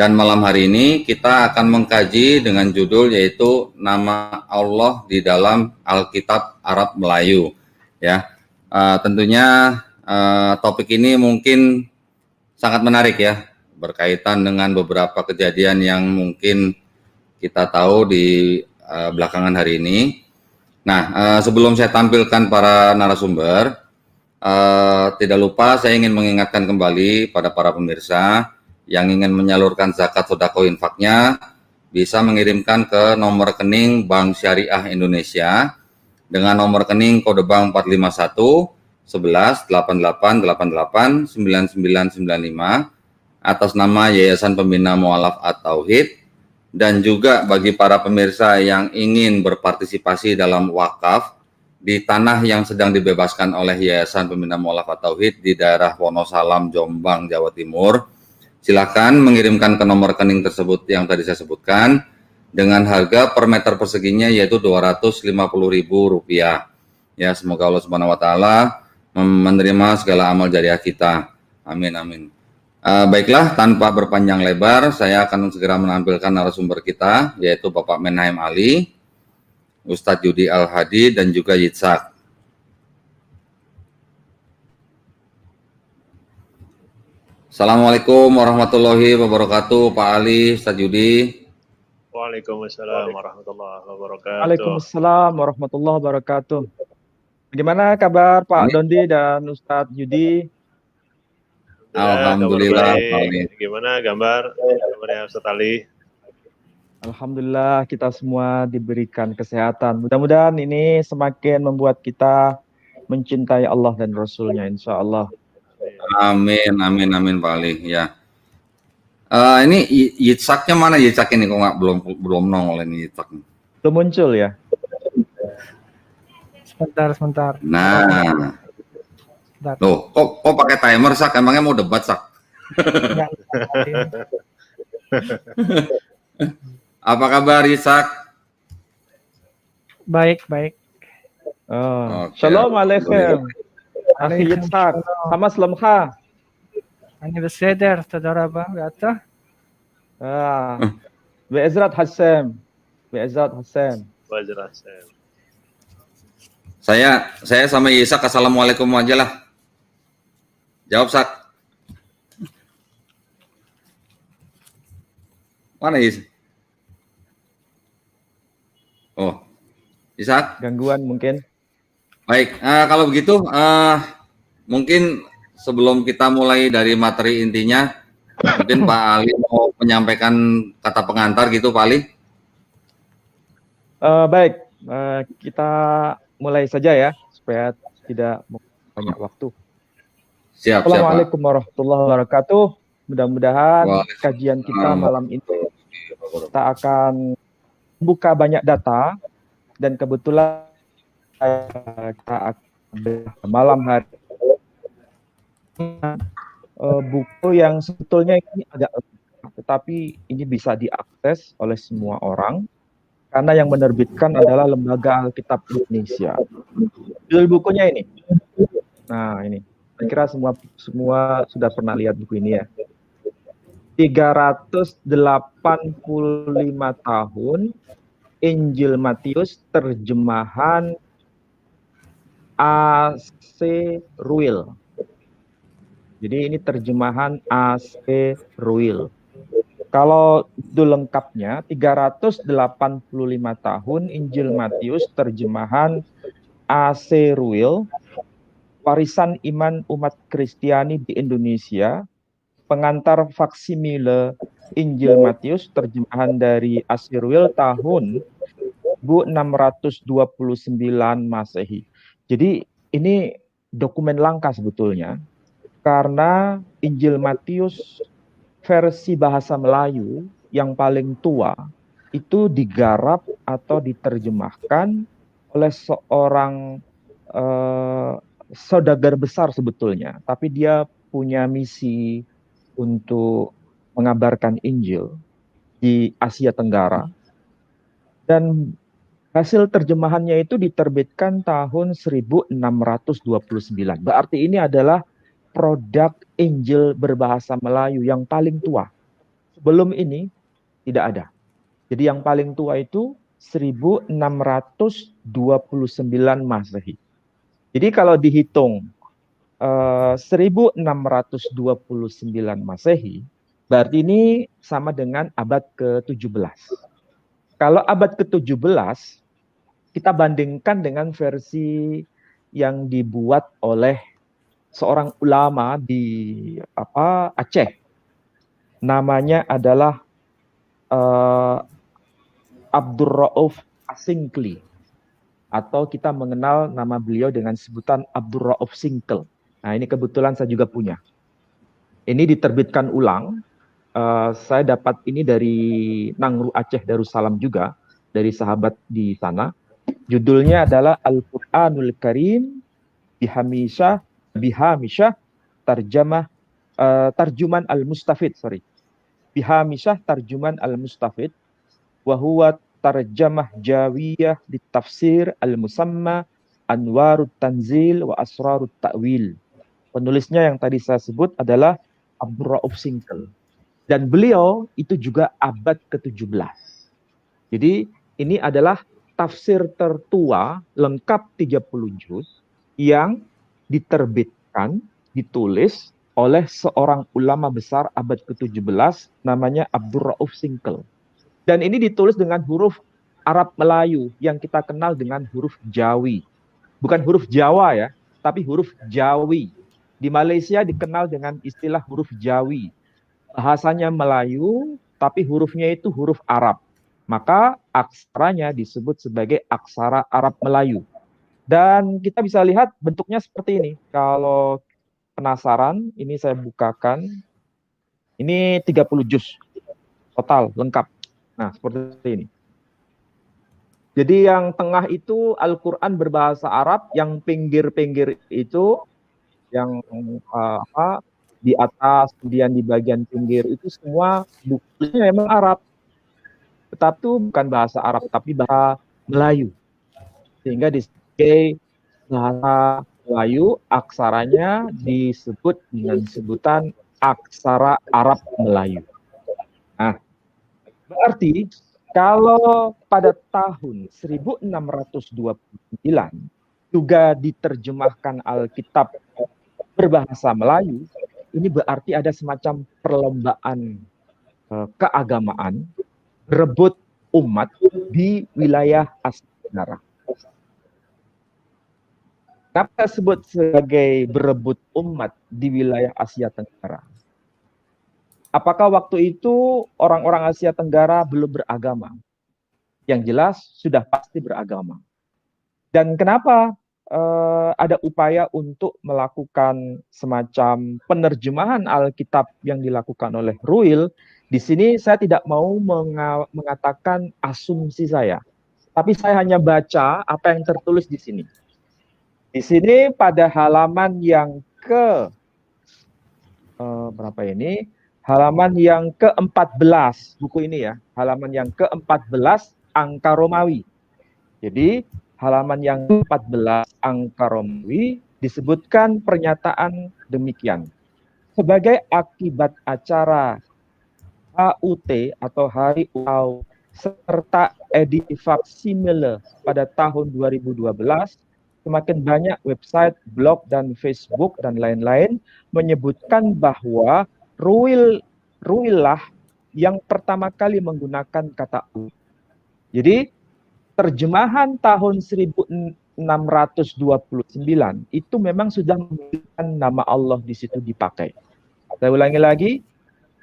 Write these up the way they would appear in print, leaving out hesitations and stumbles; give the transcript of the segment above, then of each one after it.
Dan malam hari ini kita akan mengkaji dengan judul yaitu nama Allah di dalam Alkitab Arab Melayu. Ya, tentunya topik ini mungkin sangat menarik ya, berkaitan dengan beberapa kejadian yang mungkin kita tahu di belakangan hari ini. Nah, sebelum saya tampilkan para narasumber, tidak lupa saya ingin mengingatkan kembali pada para pemirsa yang ingin menyalurkan zakat sedekah infaknya bisa mengirimkan ke nomor rekening Bank Syariah Indonesia dengan nomor rekening kode bank 451 11 8888 9995 atas nama Yayasan Pembina Mualaf At-Tauhid. Dan juga bagi para pemirsa yang ingin berpartisipasi dalam wakaf di tanah yang sedang dibebaskan oleh Yayasan Pembina Mualaf At-Tauhid di daerah Wonosalam, Jombang, Jawa Timur, silakan mengirimkan ke nomor rekening tersebut yang tadi saya sebutkan dengan harga per meter perseginya yaitu Rp250.000. Ya, semoga Allah Subhanahu wa taala menerima segala amal jariah kita. Amin amin. Baiklah, tanpa berpanjang lebar, saya akan segera menampilkan narasumber kita, yaitu Bapak Menhaim Ali, Ustadz Yudi Al-Hadi, dan juga Yitzhak. Assalamualaikum warahmatullahi wabarakatuh, Pak Ali, Ustadz Yudi. Waalaikumsalam warahmatullahi wabarakatuh. Waalaikumsalam warahmatullahi wabarakatuh. Bagaimana kabar Pak Dondi dan Ustadz Yudi? Alhamdulillah, Pak Ali. Gimana kabarnya Ustadz Ali? Alhamdulillah kita semua diberikan kesehatan. Mudah-mudahan ini semakin membuat kita mencintai Allah dan Rasul-Nya, insya Allah. Amin, amin, amin, Pak Ali. Ya. Ini Yitzhaknya mana Yitzhak ini? Kok nggak belum nongol ini Yitzhak? Belum muncul ya? Sebentar. Nah. Loh, kok pakai timer, Sak? Emangnya mau debat, Sak? Apa kabar, Yitzhak? Baik. Shalom alaikum. Akhi Yitzhak. Sama selamkha. Ani beseder, saudara Bang, gata? Be'ezrat Hassam. Saya sama Yitzhak assalamualaikum aja lah. Jawab, Sak. Mana Yitzhak? Oh, Yitzhak? Gangguan mungkin. Baik, kalau begitu mungkin sebelum kita mulai dari materi intinya, mungkin Pak Ali mau menyampaikan kata pengantar gitu, Pak Ali? Baik, kita mulai saja ya, supaya tidak banyak waktu. Siap. Assalamualaikum warahmatullahi wabarakatuh. Mudah-mudahan kajian kita malam ini kita akan buka banyak data dan kebetulan kita akan malam hari buku yang sebetulnya ini agak tetapi ini bisa diakses oleh semua orang karena yang menerbitkan adalah Lembaga Alkitab Indonesia. Judul bukunya ini. Nah, ini. Saya kira semua sudah pernah lihat buku ini ya. 385 tahun Injil Matius terjemahan A.C. Ruil. Jadi ini terjemahan A.C. Ruil. Kalau itu lengkapnya 385 tahun Injil Matius terjemahan A.C. Ruil, warisan iman umat Kristiani di Indonesia, pengantar faksimile Injil Matius terjemahan dari A.C. Ruil tahun 1629 Masehi. Jadi ini dokumen langka sebetulnya karena Injil Matius versi bahasa Melayu yang paling tua itu digarap atau diterjemahkan oleh seorang saudagar besar sebetulnya, tapi dia punya misi untuk mengabarkan Injil di Asia Tenggara. Dan hasil terjemahannya itu diterbitkan tahun 1629. Berarti ini adalah produk Injil berbahasa Melayu yang paling tua. Sebelum ini tidak ada. Jadi yang paling tua itu 1629 Masehi. Jadi kalau dihitung 1629 Masehi, berarti ini sama dengan abad ke-17. Kalau abad ke-17, kita bandingkan dengan versi yang dibuat oleh seorang ulama di Aceh. Namanya adalah Abdurrauf Asingkli, atau kita mengenal nama beliau dengan sebutan Abdurrauf Singkel. Nah, ini kebetulan saya juga punya. Ini diterbitkan ulang. Saya dapat ini dari Nangru Aceh Darussalam juga, dari sahabat di sana. Judulnya adalah Al-Qur'anul Karim Bihamisah Tarjuman Al-Mustafid, Bihamisah Tarjuman Al-Mustafid wa huwa tarjamah jawiyah di tafsir al-musamma Anwarut Tanzil wa Asrarut Ta'wil. Penulisnya yang tadi saya sebut adalah Abdurrauf Singkel. Dan beliau itu juga abad ke-17. Jadi ini adalah tafsir tertua lengkap 30 juz yang diterbitkan, ditulis oleh seorang ulama besar abad ke-17 namanya Abdurrauf Singkel. Dan ini ditulis dengan huruf Arab Melayu yang kita kenal dengan huruf Jawi. Bukan huruf Jawa ya, tapi huruf Jawi. Di Malaysia dikenal dengan istilah huruf Jawi. Bahasanya Melayu, tapi hurufnya itu huruf Arab. Maka aksaranya disebut sebagai aksara Arab Melayu. Dan kita bisa lihat bentuknya seperti ini. Kalau penasaran, ini saya bukakan. Ini 30 juz total, lengkap. Nah, seperti ini. Jadi yang tengah itu Al-Quran berbahasa Arab, yang pinggir-pinggir itu, yang di atas, kemudian di bagian pinggir itu semua bukunya memang Arab. Tetapi itu bukan bahasa Arab, tapi bahasa Melayu. Sehingga sebagai bahasa Melayu, aksaranya disebut dengan sebutan aksara Arab Melayu. Nah, berarti kalau pada tahun 1629 juga diterjemahkan Alkitab berbahasa Melayu, ini berarti ada semacam perlombaan keagamaan, berebut umat di wilayah Asia Tenggara. Kenapa disebut sebagai berebut umat di wilayah Asia Tenggara? Apakah waktu itu orang-orang Asia Tenggara belum beragama? Yang jelas sudah pasti beragama. Dan kenapa ada upaya untuk melakukan semacam penerjemahan Alkitab yang dilakukan oleh Ruil? Di sini saya tidak mau mengatakan asumsi saya, tapi saya hanya baca apa yang tertulis di sini. Di sini pada halaman yang berapa ini? Halaman yang ke-14 buku ini ya, halaman yang ke-14 angka Romawi. Jadi halaman yang ke-14 angka Romawi disebutkan pernyataan demikian. Sebagai akibat acara HUT atau Hari Ulang serta edisi faksimile pada tahun 2012, semakin banyak website, blog, dan Facebook, dan lain-lain menyebutkan bahwa Ruil lah yang pertama kali menggunakan kata U. Jadi terjemahan tahun 1629 itu memang sudah menggunakan nama Allah di situ dipakai. Saya ulangi lagi,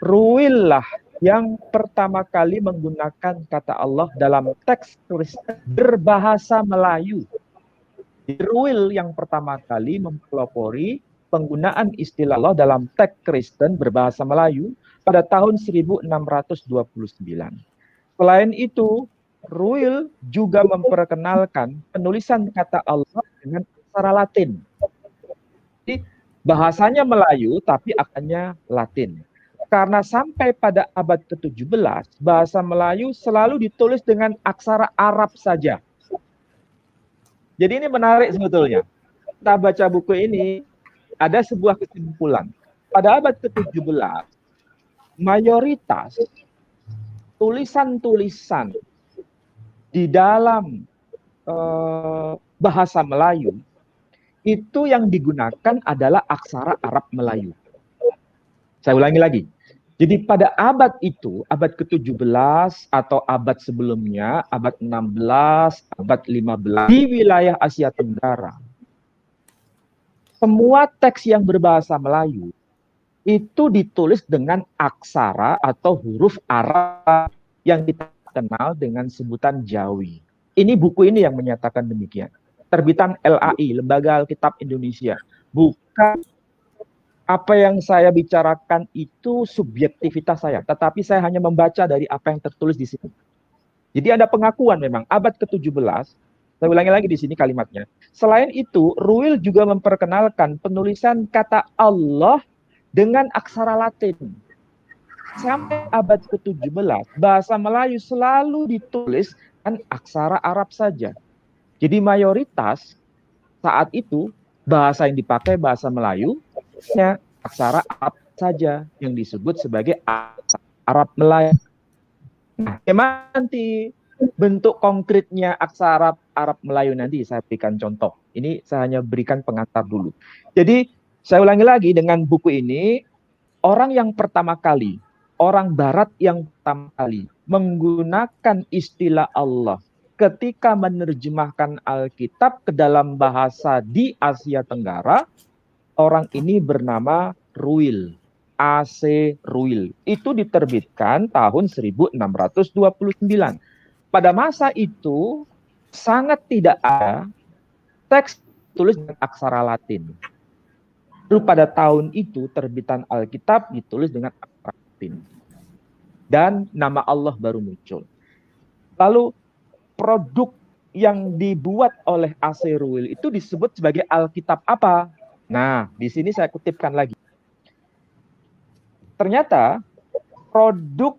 Ruil lah yang pertama kali menggunakan kata Allah dalam teks Kristen berbahasa Melayu. Ruil yang pertama kali mempelopori penggunaan istilah Allah dalam teks Kristen berbahasa Melayu pada tahun 1629. Selain itu, Ruil juga memperkenalkan penulisan kata Allah dengan aksara Latin. Jadi, bahasanya Melayu tapi akannya Latin. Karena sampai pada abad ke-17, bahasa Melayu selalu ditulis dengan aksara Arab saja. Jadi ini menarik sebetulnya. Kita baca buku ini, ada sebuah kesimpulan. Pada abad ke-17, mayoritas tulisan-tulisan di dalam bahasa Melayu itu yang digunakan adalah aksara Arab Melayu. Saya ulangi lagi. Jadi pada abad itu, abad ke-17 atau abad sebelumnya, abad 16, abad 15, di wilayah Asia Tenggara, semua teks yang berbahasa Melayu itu ditulis dengan aksara atau huruf Arab yang kita kenal dengan sebutan Jawi. Ini buku ini yang menyatakan demikian. Terbitan LAI, Lembaga Alkitab Indonesia. Bukan apa yang saya bicarakan itu subjektivitas saya, tetapi saya hanya membaca dari apa yang tertulis di sini. Jadi ada pengakuan memang abad ke-17. Saya ulangi lagi di sini kalimatnya. Selain itu, Ruil juga memperkenalkan penulisan kata Allah dengan aksara Latin. Sampai abad ke-17, bahasa Melayu selalu ditulis dengan aksara Arab saja. Jadi mayoritas saat itu bahasa yang dipakai bahasa Melayu hanya aksara Arab saja yang disebut sebagai aksara Arab Melayu. Nah, bagaimana nanti bentuk konkretnya aksara Arab Melayu nanti saya berikan contoh. Ini saya hanya berikan pengantar dulu. Jadi saya ulangi lagi dengan buku ini, orang yang pertama kali, orang Barat yang pertama kali menggunakan istilah Allah ketika menerjemahkan Alkitab ke dalam bahasa di Asia Tenggara, orang ini bernama Ruil, A.C. Ruil. Itu diterbitkan tahun 1629. Pada masa itu sangat tidak ada teks tulis dengan aksara Latin. Lalu pada tahun itu terbitan Alkitab ditulis dengan aksara Latin. Dan nama Allah baru muncul. Lalu produk yang dibuat oleh A.C. Ruil itu disebut sebagai Alkitab apa? Nah, di sini saya kutipkan lagi. Ternyata produk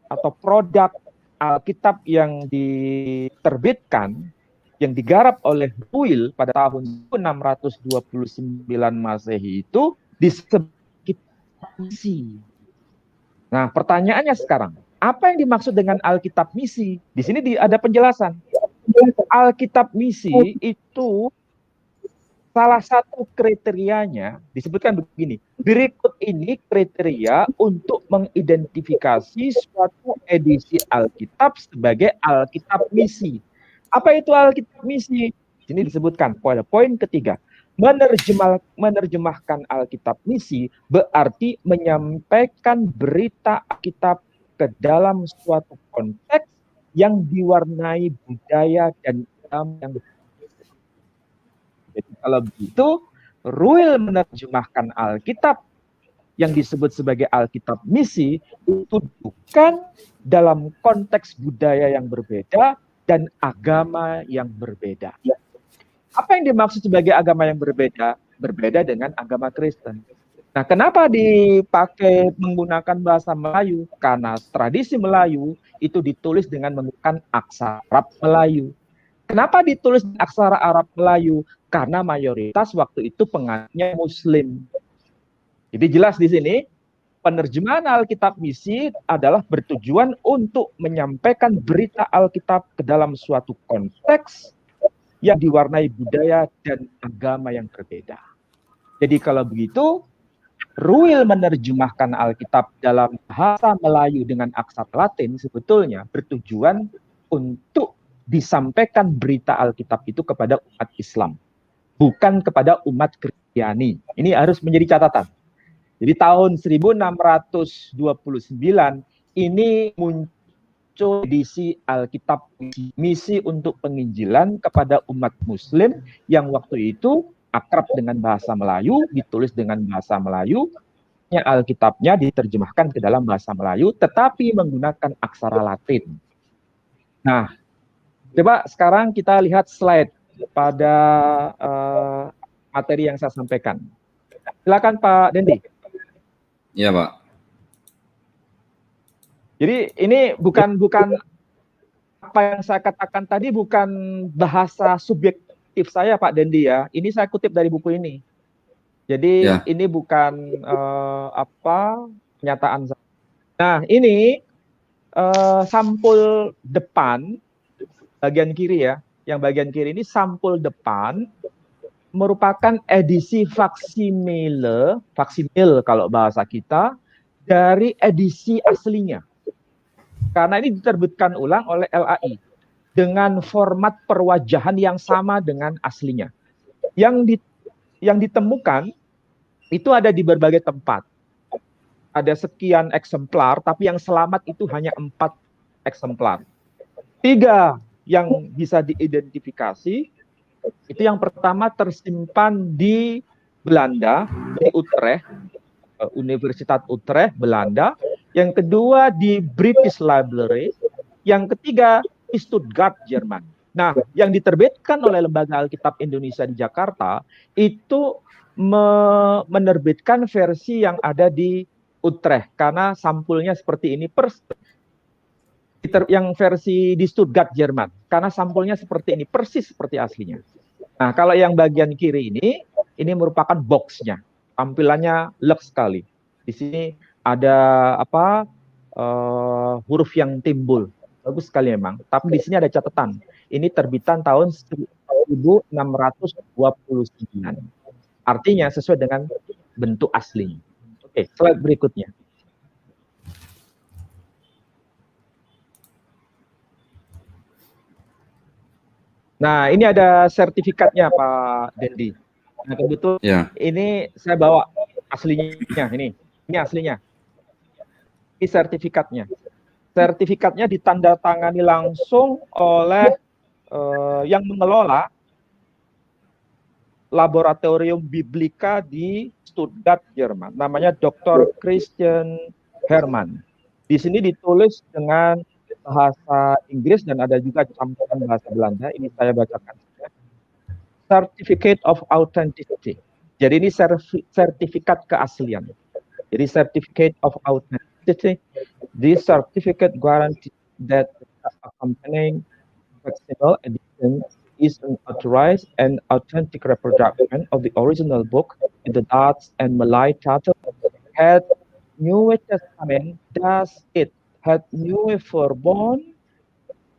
atau produk Alkitab yang diterbitkan, yang digarap oleh Ruil pada tahun 629 Masehi itu disebut Kitab Misi. Nah, pertanyaannya sekarang, apa yang dimaksud dengan Alkitab Misi? Di sini ada penjelasan. Alkitab Misi itu salah satu kriterianya disebutkan begini. Berikut ini kriteria untuk mengidentifikasi suatu edisi Alkitab sebagai Alkitab Misi. Apa itu Alkitab Misi? Ini disebutkan pada poin ketiga. Menerjemahkan Alkitab Misi berarti menyampaikan berita Alkitab ke dalam suatu konteks yang diwarnai budaya dan agama yang berbeda. Jadi kalau begitu, Ruil menerjemahkan Alkitab yang disebut sebagai Alkitab Misi itu bukan dalam konteks budaya yang berbeda dan agama yang berbeda. Apa yang dimaksud sebagai agama yang berbeda? Berbeda dengan agama Kristen. Nah, kenapa dipakai menggunakan bahasa Melayu? Karena tradisi Melayu itu ditulis dengan menggunakan aksara Arab Melayu. Kenapa ditulis aksara Arab Melayu? Karena mayoritas waktu itu penganutnya Muslim. Jadi jelas di sini, penerjemahan Alkitab Misi adalah bertujuan untuk menyampaikan berita Alkitab ke dalam suatu konteks yang diwarnai budaya dan agama yang berbeda. Jadi kalau begitu, Ruil menerjemahkan Alkitab dalam bahasa Melayu dengan aksara Latin sebetulnya bertujuan untuk disampaikan berita Alkitab itu kepada umat Islam, bukan kepada umat Kristiani. Ini harus menjadi catatan. Jadi tahun 1629 ini muncul edisi Alkitab Misi untuk penginjilan kepada umat Muslim yang waktu itu akrab dengan bahasa Melayu, ditulis dengan bahasa Melayu, Alkitabnya diterjemahkan ke dalam bahasa Melayu, tetapi menggunakan aksara Latin. Nah, coba sekarang kita lihat slide pada materi yang saya sampaikan. Silakan Pak Dendi. Iya, Pak. Jadi ini bukan apa yang saya katakan tadi bukan bahasa subjektif saya Pak Dendi ya. Ini saya kutip dari buku ini. Jadi ini bukan pernyataan saya. Nah, ini sampul depan bagian kiri ya. Yang bagian kiri ini sampul depan merupakan edisi faksimile kalau bahasa kita dari edisi aslinya. Karena ini diterbitkan ulang oleh LAI dengan format perwajahan yang sama dengan aslinya. Yang ditemukan itu ada di berbagai tempat. Ada sekian eksemplar, tapi yang selamat itu hanya 4 eksemplar. 3 yang bisa diidentifikasi, itu yang pertama tersimpan di Belanda, di Utrecht, Universitas Utrecht, Belanda. Yang kedua di British Library. Yang ketiga di Stuttgart, Jerman. Nah, yang diterbitkan oleh Lembaga Alkitab Indonesia di Jakarta, itu menerbitkan versi yang ada di Utrecht karena sampulnya seperti ini yang versi di Stuttgart Jerman karena sampulnya seperti ini persis seperti aslinya. Nah, kalau yang bagian kiri ini merupakan boxnya, tampilannya lux sekali. Di sini ada huruf yang timbul, bagus sekali memang. Tapi di sini ada catatan, ini terbitan tahun 1629. Artinya sesuai dengan bentuk aslinya. Oke, slide berikutnya. Nah, ini ada sertifikatnya Pak Dendi. Nah, kebetulan ini saya bawa aslinya ini aslinya. Ini sertifikatnya. Sertifikatnya ditandatangani langsung oleh yang mengelola Laboratorium Biblika di Stuttgart, Jerman. Namanya Dr. Christian Hermann. Di sini ditulis dengan bahasa Inggris dan ada juga campuran bahasa Belanda. Ini saya bacakan. Certificate of Authenticity. Jadi ini sertifikat keaslian. Jadi Certificate of Authenticity. This certificate guarantees that accompanying facsimile edition is an authorized and authentic reproduction of the original book in the Dutch and Malay title. Het Nieuwe Testament does it het nieuwe verbond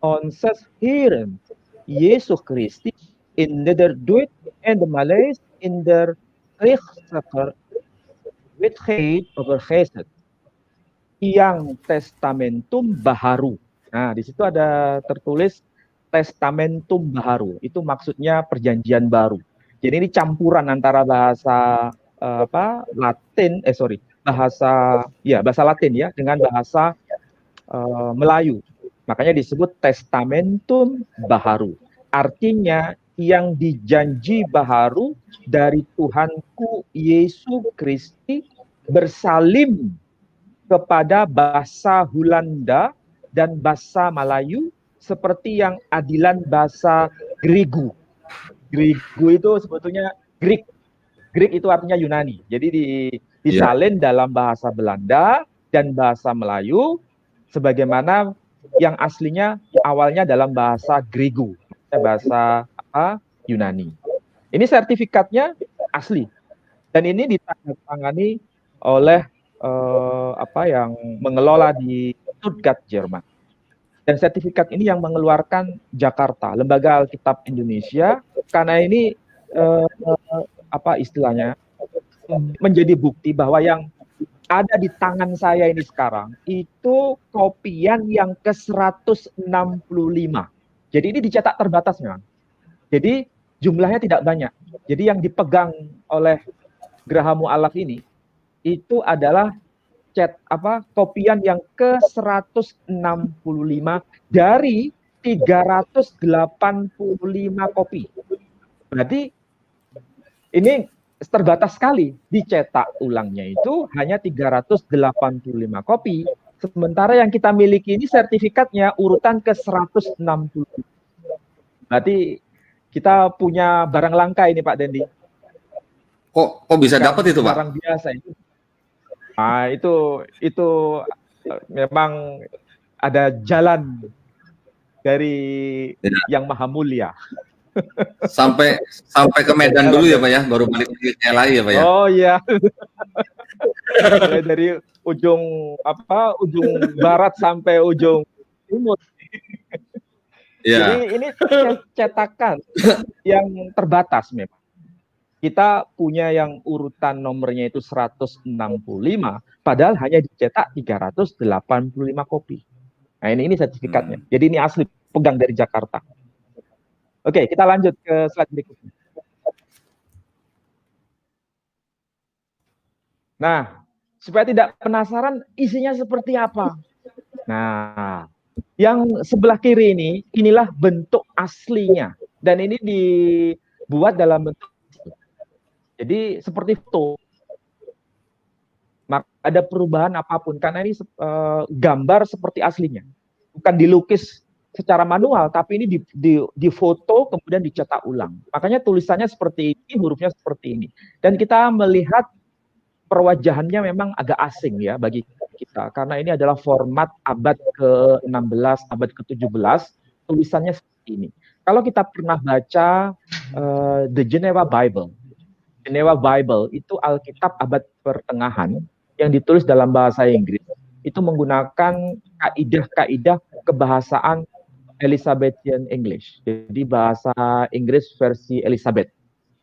on 6 Heren Jezus Christus in Nederduits en de Malays in der Christelijke wetgeving overgezet. Yang Testamentum Baharu. Nah, di situ ada tertulis Testamentum Baharu, itu maksudnya perjanjian baru. Jadi ini campuran antara bahasa bahasa Latin ya dengan bahasa Melayu. Makanya disebut Testamentum Baharu. Artinya yang dijanji baharu dari Tuhanku Yesus Kristus bersalim kepada bahasa Hulanda dan bahasa Melayu seperti yang adilan bahasa Grigu. Grigu itu sebetulnya Greek. Greek itu artinya Yunani. Jadi disalin dalam bahasa Belanda dan bahasa Melayu sebagaimana yang aslinya awalnya dalam bahasa Grigu, bahasa Yunani. Ini sertifikatnya asli. Dan ini ditandatangani oleh yang mengelola di Stuttgart, Jerman. Dan sertifikat ini yang mengeluarkan Jakarta, Lembaga Alkitab Indonesia, karena ini istilahnya menjadi bukti bahwa yang ada di tangan saya ini sekarang itu kopian yang ke-165. Jadi ini dicetak terbatas memang. Jadi jumlahnya tidak banyak. Jadi yang dipegang oleh Geraha Mu'allaf ini itu adalah kopian yang ke-165 dari 385 kopi. Berarti ini terbatas sekali. Dicetak ulangnya itu hanya 385 kopi. Sementara yang kita miliki ini sertifikatnya urutan ke-160. Berarti kita punya barang langka ini Pak Dendi. Kok bisa dapat itu Pak? Barang biasa itu. Nah, itu memang ada jalan dari yang maha mulia. Sampai ke Medan dulu ya Pak ya, baru balik ke LAI ya Pak ya. Oh iya. Mulai dari ujung barat sampai ujung timur. Jadi ini cetakan yang terbatas memang. Kita punya yang urutan nomornya itu 165, padahal hanya dicetak 385 kopi. Nah ini sertifikatnya. Jadi ini asli, pegang dari Jakarta. Oke, kita lanjut ke slide berikutnya. Nah, supaya tidak penasaran isinya seperti apa. Nah, yang sebelah kiri ini, inilah bentuk aslinya. Dan ini dibuat dalam bentuk, jadi seperti foto. Maka ada perubahan apapun, karena ini gambar seperti aslinya. Bukan dilukis secara manual, tapi ini di foto kemudian dicetak ulang. Makanya tulisannya seperti ini, hurufnya seperti ini. Dan kita melihat perwajahannya memang agak asing ya bagi kita, karena ini adalah format abad ke-16, abad ke-17, tulisannya seperti ini. Kalau kita pernah baca The Geneva Bible itu Alkitab abad pertengahan yang ditulis dalam bahasa Inggris, itu menggunakan kaidah-kaidah kebahasaan Elizabethan English, jadi bahasa Inggris versi Elizabeth.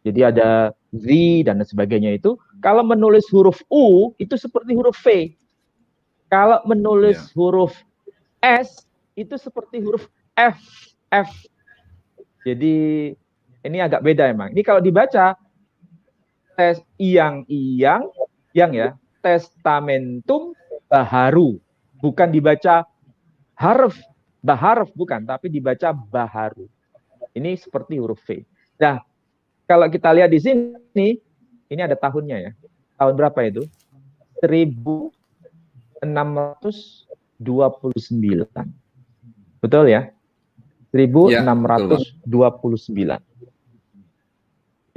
Jadi ada Z dan sebagainya itu. Kalau menulis huruf U itu seperti huruf V. Kalau menulis huruf S itu seperti huruf F. Jadi ini agak beda emang. Ini kalau dibaca tes yang ya, testamentum baharu. Bukan dibaca baharf bukan, tapi dibaca baharu. Ini seperti huruf V. Nah, kalau kita lihat di sini, ini ada tahunnya ya. Tahun berapa itu? 1629. Betul ya? 1629.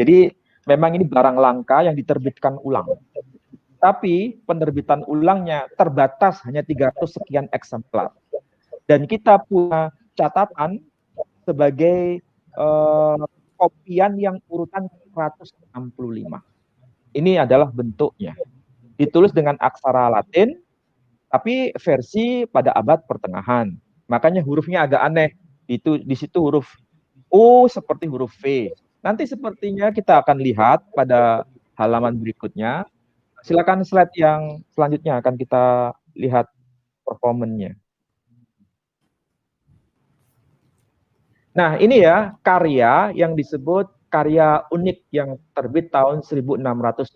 Jadi memang ini barang langka yang diterbitkan ulang. Tapi penerbitan ulangnya terbatas hanya 300 sekian eksemplar. Dan kita punya catatan sebagai kopian yang urutan 165. Ini adalah bentuknya. Ditulis dengan aksara Latin, tapi versi pada abad pertengahan. Makanya hurufnya agak aneh. Di situ huruf U seperti huruf V. Nanti sepertinya kita akan lihat pada halaman berikutnya. Silakan slide yang selanjutnya akan kita lihat performanya. Nah, ini ya karya yang disebut karya unik yang terbit tahun 1629.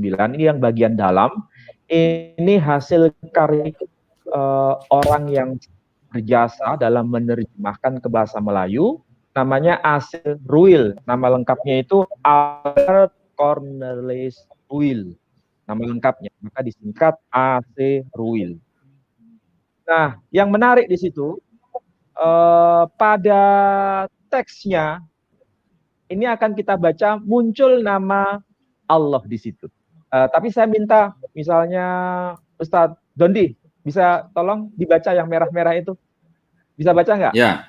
Ini yang bagian dalam. Ini hasil karya orang yang berjasa dalam menerjemahkan ke bahasa Melayu. Namanya A.C. Ruil. Nama lengkapnya itu Albert Cornelis Ruil. Nama lengkapnya. Maka disingkat A.C. Ruil. Nah, yang menarik di situ, pada teksnya ini akan kita baca muncul nama Allah di situ. Tapi saya minta misalnya Ustadz Dondi bisa tolong dibaca yang merah-merah itu. Bisa baca nggak? Ya.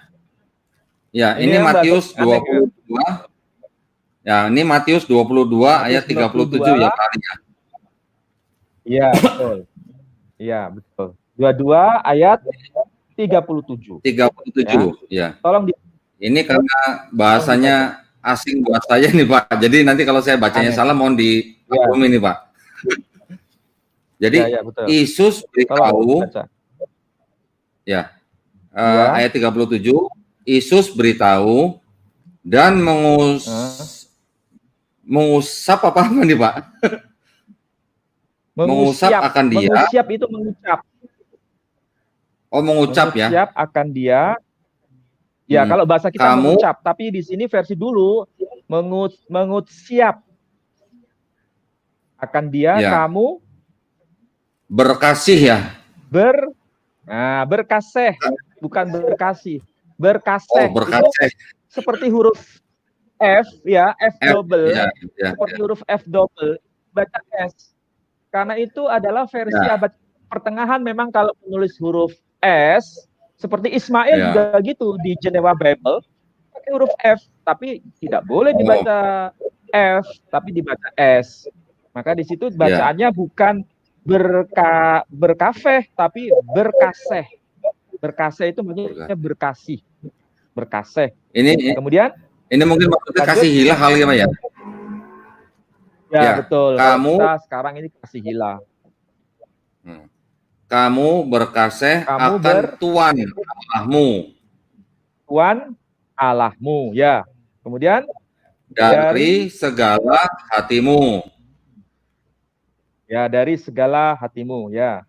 Ya, ini Matius 22. Ya, ini Matius 22 ayat 37 ya Pak Ali. Iya, betul. Iya, betul. 22 ayat 37. Ya. Tolong ini karena bahasanya asing buat saya nih Pak. Jadi nanti kalau saya bacanya salah mohon dimaklumi nih Pak. Jadi Yesus beritahu ayat 37, Yesus beritahu dan mengusap apa nih Pak? Mengusap akan dia. Mengucap itu mengucap. Oh, mengucap ya. Mengucap akan dia. Ya, kalau bahasa kita mengucap, tapi di sini versi dulu mengucap akan dia kamu berkasih ya. Berkasih, bukan berkasih. Berkasih. Oh, berkasih. Seperti huruf F ya, F double. Seperti huruf F double baca S. Karena itu adalah versi abad pertengahan, memang kalau menulis huruf S seperti Ismail juga gitu di Geneva Bible pakai huruf F, tapi tidak boleh dibaca F, tapi dibaca S. Maka di situ Ya. bacaannya bukan berkafeh, tapi berkaseh. Berkaseh itu maksudnya berkasih. Berkaseh. Ini Kemudian mungkin maksudnya lanjut. kasih hilah kali ya, Pak ya? Ya, Ya, betul. Kalau kamu kita sekarang ini kasih hilah. kamu berkasih Kamu akan Tuhan Allahmu Tuhan Allahmu, ya. Kemudian dari segala hatimu, ya, dari segala hatimu, ya.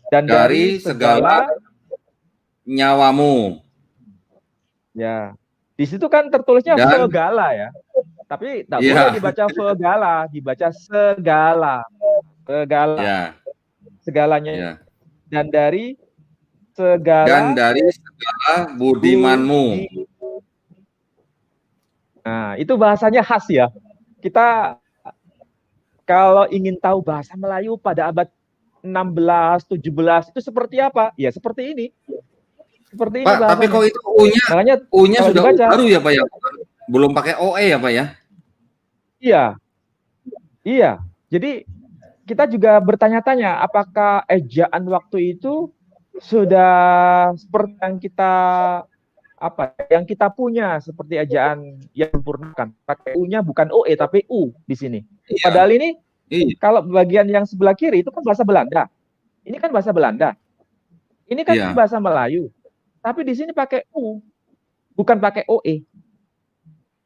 Dan dari segala nyawamu. ya. Di situ kan tertulisnya Dan segala ya. Tapi tak Iya. boleh dibaca segala, dibaca segala. Segala. Ya, Segalanya. ya. Dan dari segala Dan dari segala budimanmu. Nah, itu bahasanya khas ya. Kita kalau ingin tahu bahasa Melayu pada abad 16, 17 itu seperti apa? Ya seperti ini. Seperti ini Pak, tapi bahasanya. kok itu U-nya kalau sudah dibaca, baru ya, Pak ya? Belum pakai OE ya, Pak ya? Iya. Iya. Jadi kita juga bertanya-tanya apakah ejaan waktu itu sudah seperti yang kita punya seperti ejaan yang sempurnakan. Pakai U-nya bukan OE tapi U di sini. Iya. Padahal ini Iya. kalau bagian yang sebelah kiri itu kan bahasa Belanda. Ini kan bahasa Belanda. Ini kan Iya. bahasa Melayu. Tapi di sini pakai U, bukan pakai OE.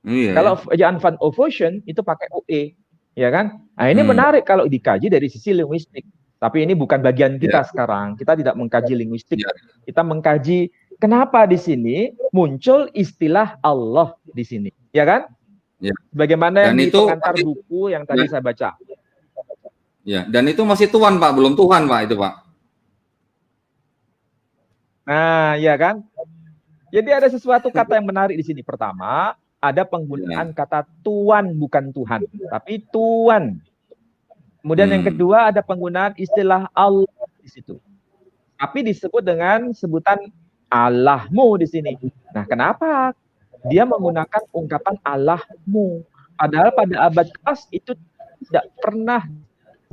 Iya. Kalau ejaan Van Ophuijsen itu pakai OE, ya kan? Nah, ini menarik kalau dikaji dari sisi linguistik. Tapi ini bukan bagian kita sekarang. Kita tidak mengkaji linguistik. Kita mengkaji kenapa di sini muncul istilah Allah di sini, ya kan? Ya. Bagaimana yang di itu pengantar buku yang tadi saya baca. Ya, dan itu masih Tuhan, Pak, belum Tuhan, Pak, itu, Pak. Nah, ya kan? Jadi ada sesuatu kata yang menarik di sini. Pertama, ada penggunaan kata Tuhan bukan Tuhan, tapi Tuhan. Kemudian yang kedua ada penggunaan istilah Allah di situ. Tapi disebut dengan sebutan Allahmu di sini. Nah, kenapa dia menggunakan ungkapan Allahmu? Padahal pada abad kelas itu tidak pernah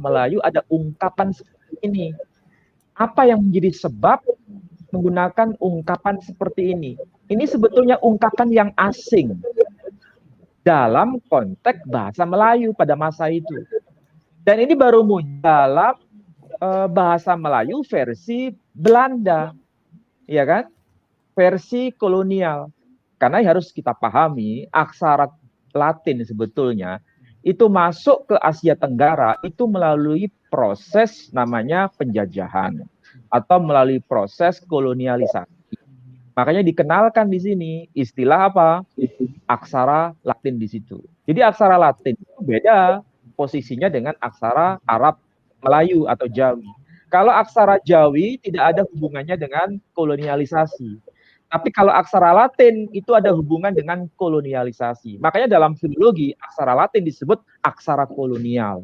Melayu ada ungkapan seperti ini. Apa yang menjadi sebab menggunakan ungkapan seperti ini? Ini sebetulnya ungkapan yang asing dalam konteks bahasa Melayu pada masa itu. Dan ini baru muncul dalam bahasa Melayu versi Belanda, ya kan? Versi kolonial. Karena harus kita pahami, aksara Latin sebetulnya itu masuk ke Asia Tenggara itu melalui proses namanya penjajahan atau melalui proses kolonialisasi. Makanya dikenalkan di sini istilah apa? Aksara Latin di situ. Jadi aksara Latin itu beda posisinya dengan aksara Arab Melayu atau Jawi. Kalau aksara Jawi tidak ada hubungannya dengan kolonialisasi. Tapi kalau aksara Latin itu ada hubungan dengan kolonialisasi. Makanya dalam filologi aksara Latin disebut aksara kolonial.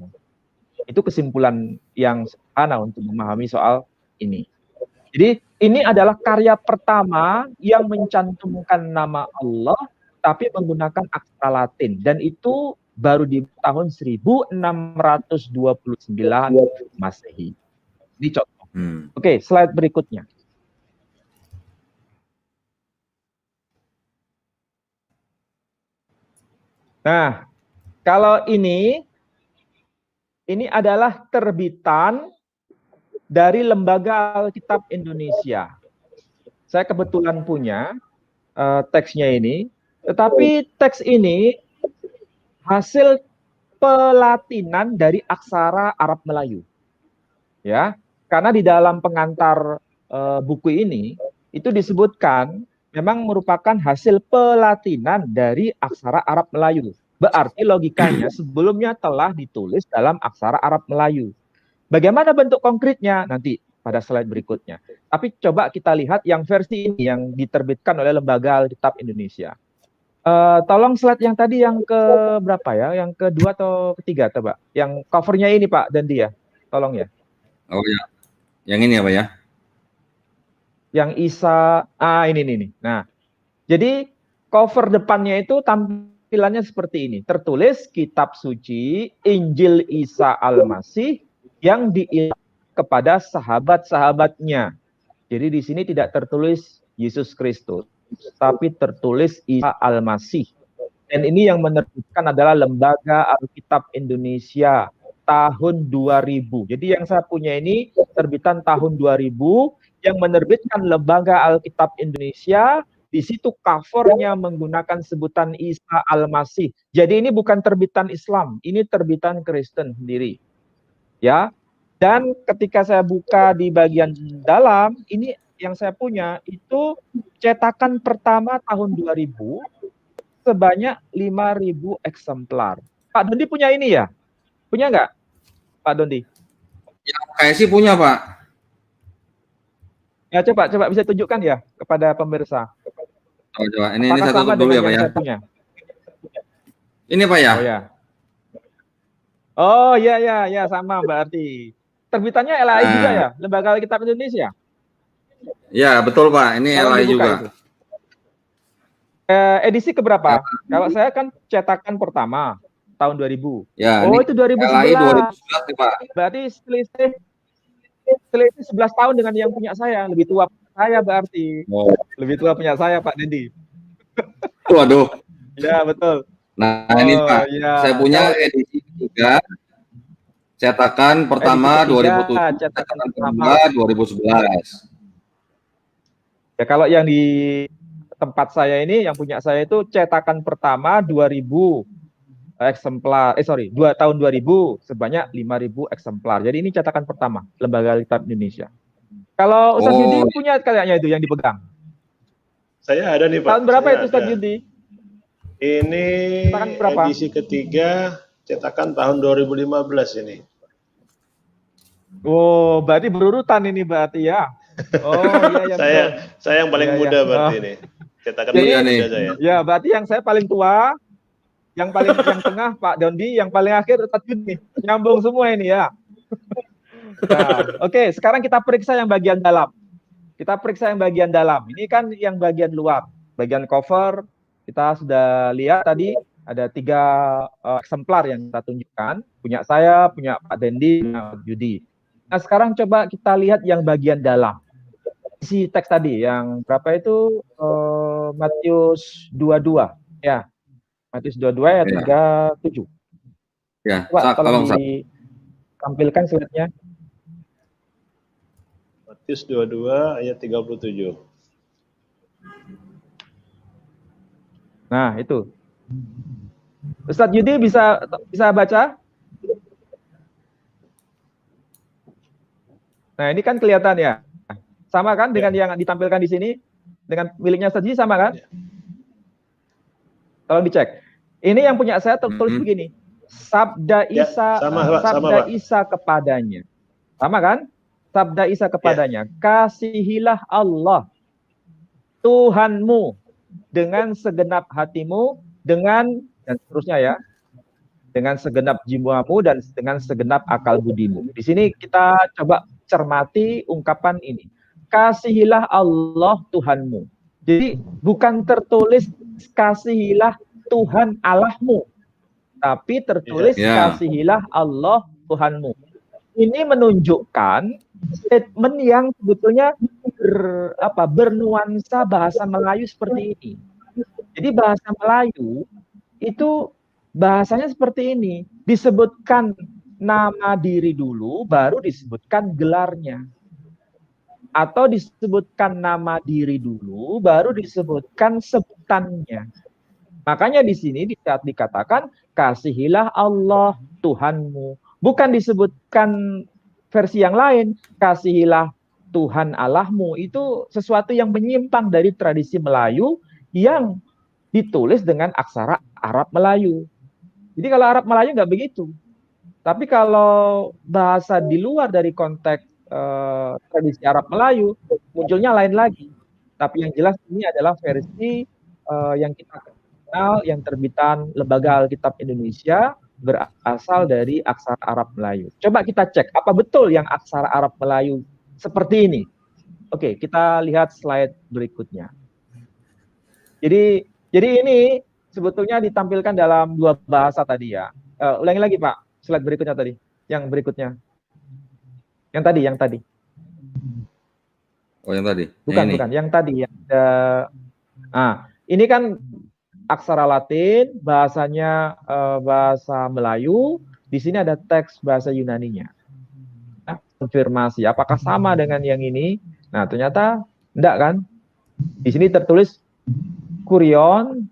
Itu kesimpulan yang sederhana untuk memahami soal ini. Jadi ini adalah karya pertama yang mencantumkan nama Allah tapi menggunakan aksara Latin. Dan itu baru di tahun 1629 Masehi. Ini contoh. Oke, slide berikutnya. Nah, kalau ini adalah terbitan dari Lembaga Alkitab Indonesia. Saya kebetulan punya teksnya ini, tetapi teks ini hasil pelatinan dari aksara Arab Melayu. Ya, karena di dalam pengantar buku ini itu disebutkan memang merupakan hasil pelatinan dari aksara Arab Melayu. Berarti logikanya sebelumnya telah ditulis dalam aksara Arab Melayu. Bagaimana bentuk konkretnya? Nanti pada slide berikutnya. Tapi coba kita lihat yang versi ini yang diterbitkan oleh Lembaga Alkitab Indonesia. Tolong slide yang tadi yang ke berapa ya? Yang kedua atau ketiga, coba. Yang covernya ini Pak Dandi ya. Tolong ya. Oh ya. Yang ini apa ya? Yang Isa, ini. Nah, jadi cover depannya itu tampil tampilannya seperti ini. Tertulis kitab suci Injil Isa Al-Masih yang kepada sahabat-sahabatnya. Jadi di sini tidak tertulis Yesus Kristus, tapi tertulis Isa Al-Masih. Dan ini yang menerbitkan adalah Lembaga Alkitab Indonesia tahun 2000. Jadi yang saya punya ini terbitan tahun 2000, yang menerbitkan Lembaga Alkitab Indonesia. Di situ covernya menggunakan sebutan Isa Al-Masih. Jadi ini bukan terbitan Islam, ini terbitan Kristen sendiri. Ya. Dan ketika saya buka di bagian dalam, ini yang saya punya itu cetakan pertama tahun 2000 sebanyak 5.000 eksemplar. Pak Dondi punya ini ya? Punya nggak, Pak Dondi? Ya, kayak sih punya, Pak. Ya, coba bisa tunjukkan ya kepada pemirsa. Coba. Ini saya tutup dulu ya, Pak ya. Punya? Ini, Pak ya? Oh ya. Oh ya, sama berarti. Terbitannya LAI juga ya, Lembaga Alkitab Indonesia. Ya, betul, Pak. Ini LAI juga. Itu. Edisi keberapa? Kalau saya kan cetakan pertama tahun 2000. Ya, oh, itu 2011. LAI 2011 nih, Pak. Berarti selisih 11 tahun dengan yang punya saya. Lebih tua saya berarti. Oh. Lebih tua punya saya, Pak Dendi. Waduh. Ya, betul. Nah, ini Pak. Ya. Saya punya edisi ketiga. Cetakan pertama 2007, cetakan kedua 2011. Ya, kalau yang di tempat saya ini, yang punya saya itu cetakan pertama 2000 eksemplar, tahun 2000 sebanyak 5.000 eksemplar. Jadi ini cetakan pertama Lembaga Alkitab Indonesia. Kalau Ustaz Yudi punya kayaknya itu yang dipegang. Saya ada nih, Pak. Tahun berapa itu Ustaz Yudi? Ini edisi ketiga cetakan tahun 2015 ini. Oh, berarti berurutan ini berarti ya. Oh, iya saya yang paling muda berarti ini. Cetakan muda saya. Ya, berarti yang saya paling tua, yang tengah Pak Dondi, yang paling akhir Ustaz Yudi. Nyambung semua ini ya. Nah, oke, sekarang kita periksa yang bagian dalam. Ini kan yang bagian luar, bagian cover. Kita sudah lihat tadi ada 3 eksemplar yang kita tunjukkan. Punya saya, punya Pak Dendi, punya Pak Yudi. Nah, sekarang coba kita lihat yang bagian dalam. Isi teks tadi yang berapa itu? Matius 22. Ya. Matius 22 ayat 37. Ya, coba tolong ditampilkan slide-nya. Matius 22 ayat 37. Nah, itu. Ustadz Yudi bisa baca? Nah, ini kan kelihatan ya. Sama kan dengan yang ditampilkan di sini? Dengan miliknya Ustadz Yudi sama kan? Tolong dicek. Ini yang punya saya tertulis begini. Sabda Isa, sabda Isa kepadanya. Sama kan? Sabda Isa kepadanya. Kasihilah Allah Tuhanmu dengan segenap hatimu, dan seterusnya ya, dengan segenap jiwamu dan dengan segenap akal budimu. Di sini kita coba cermati ungkapan ini. Kasihilah Allah Tuhanmu. Jadi bukan tertulis kasihilah Tuhan Allahmu, tapi tertulis kasihilah Allah Tuhanmu. Ini menunjukkan statement yang sebetulnya bernuansa bahasa Melayu seperti ini. Jadi bahasa Melayu itu bahasanya seperti ini. Disebutkan nama diri dulu, baru disebutkan gelarnya. Atau disebutkan nama diri dulu, baru disebutkan sebutannya. Makanya di sini dikatakan, kasihilah Allah Tuhanmu. Bukan disebutkan versi yang lain, kasihilah Tuhan Allahmu. Itu sesuatu yang menyimpang dari tradisi Melayu yang ditulis dengan aksara Arab Melayu. Jadi kalau Arab Melayu nggak begitu. Tapi kalau bahasa di luar dari konteks tradisi Arab Melayu, munculnya lain lagi. Tapi yang jelas ini adalah versi yang kita kenal, yang terbitan Lembaga Alkitab Indonesia, berasal dari aksara Arab Melayu. Coba kita cek, apa betul yang aksara Arab Melayu seperti ini? Oke, kita lihat slide berikutnya. Jadi ini sebetulnya ditampilkan dalam dua bahasa tadi ya. Ulangi lagi Pak, slide berikutnya tadi. Yang berikutnya. Yang tadi. Oh, yang tadi. Bukan, yang tadi. Ini kan aksara Latin, bahasanya bahasa Melayu. Di sini ada teks bahasa Yunaninya. Nah, konfirmasi, apakah sama dengan yang ini? Nah, ternyata enggak kan? Di sini tertulis kurion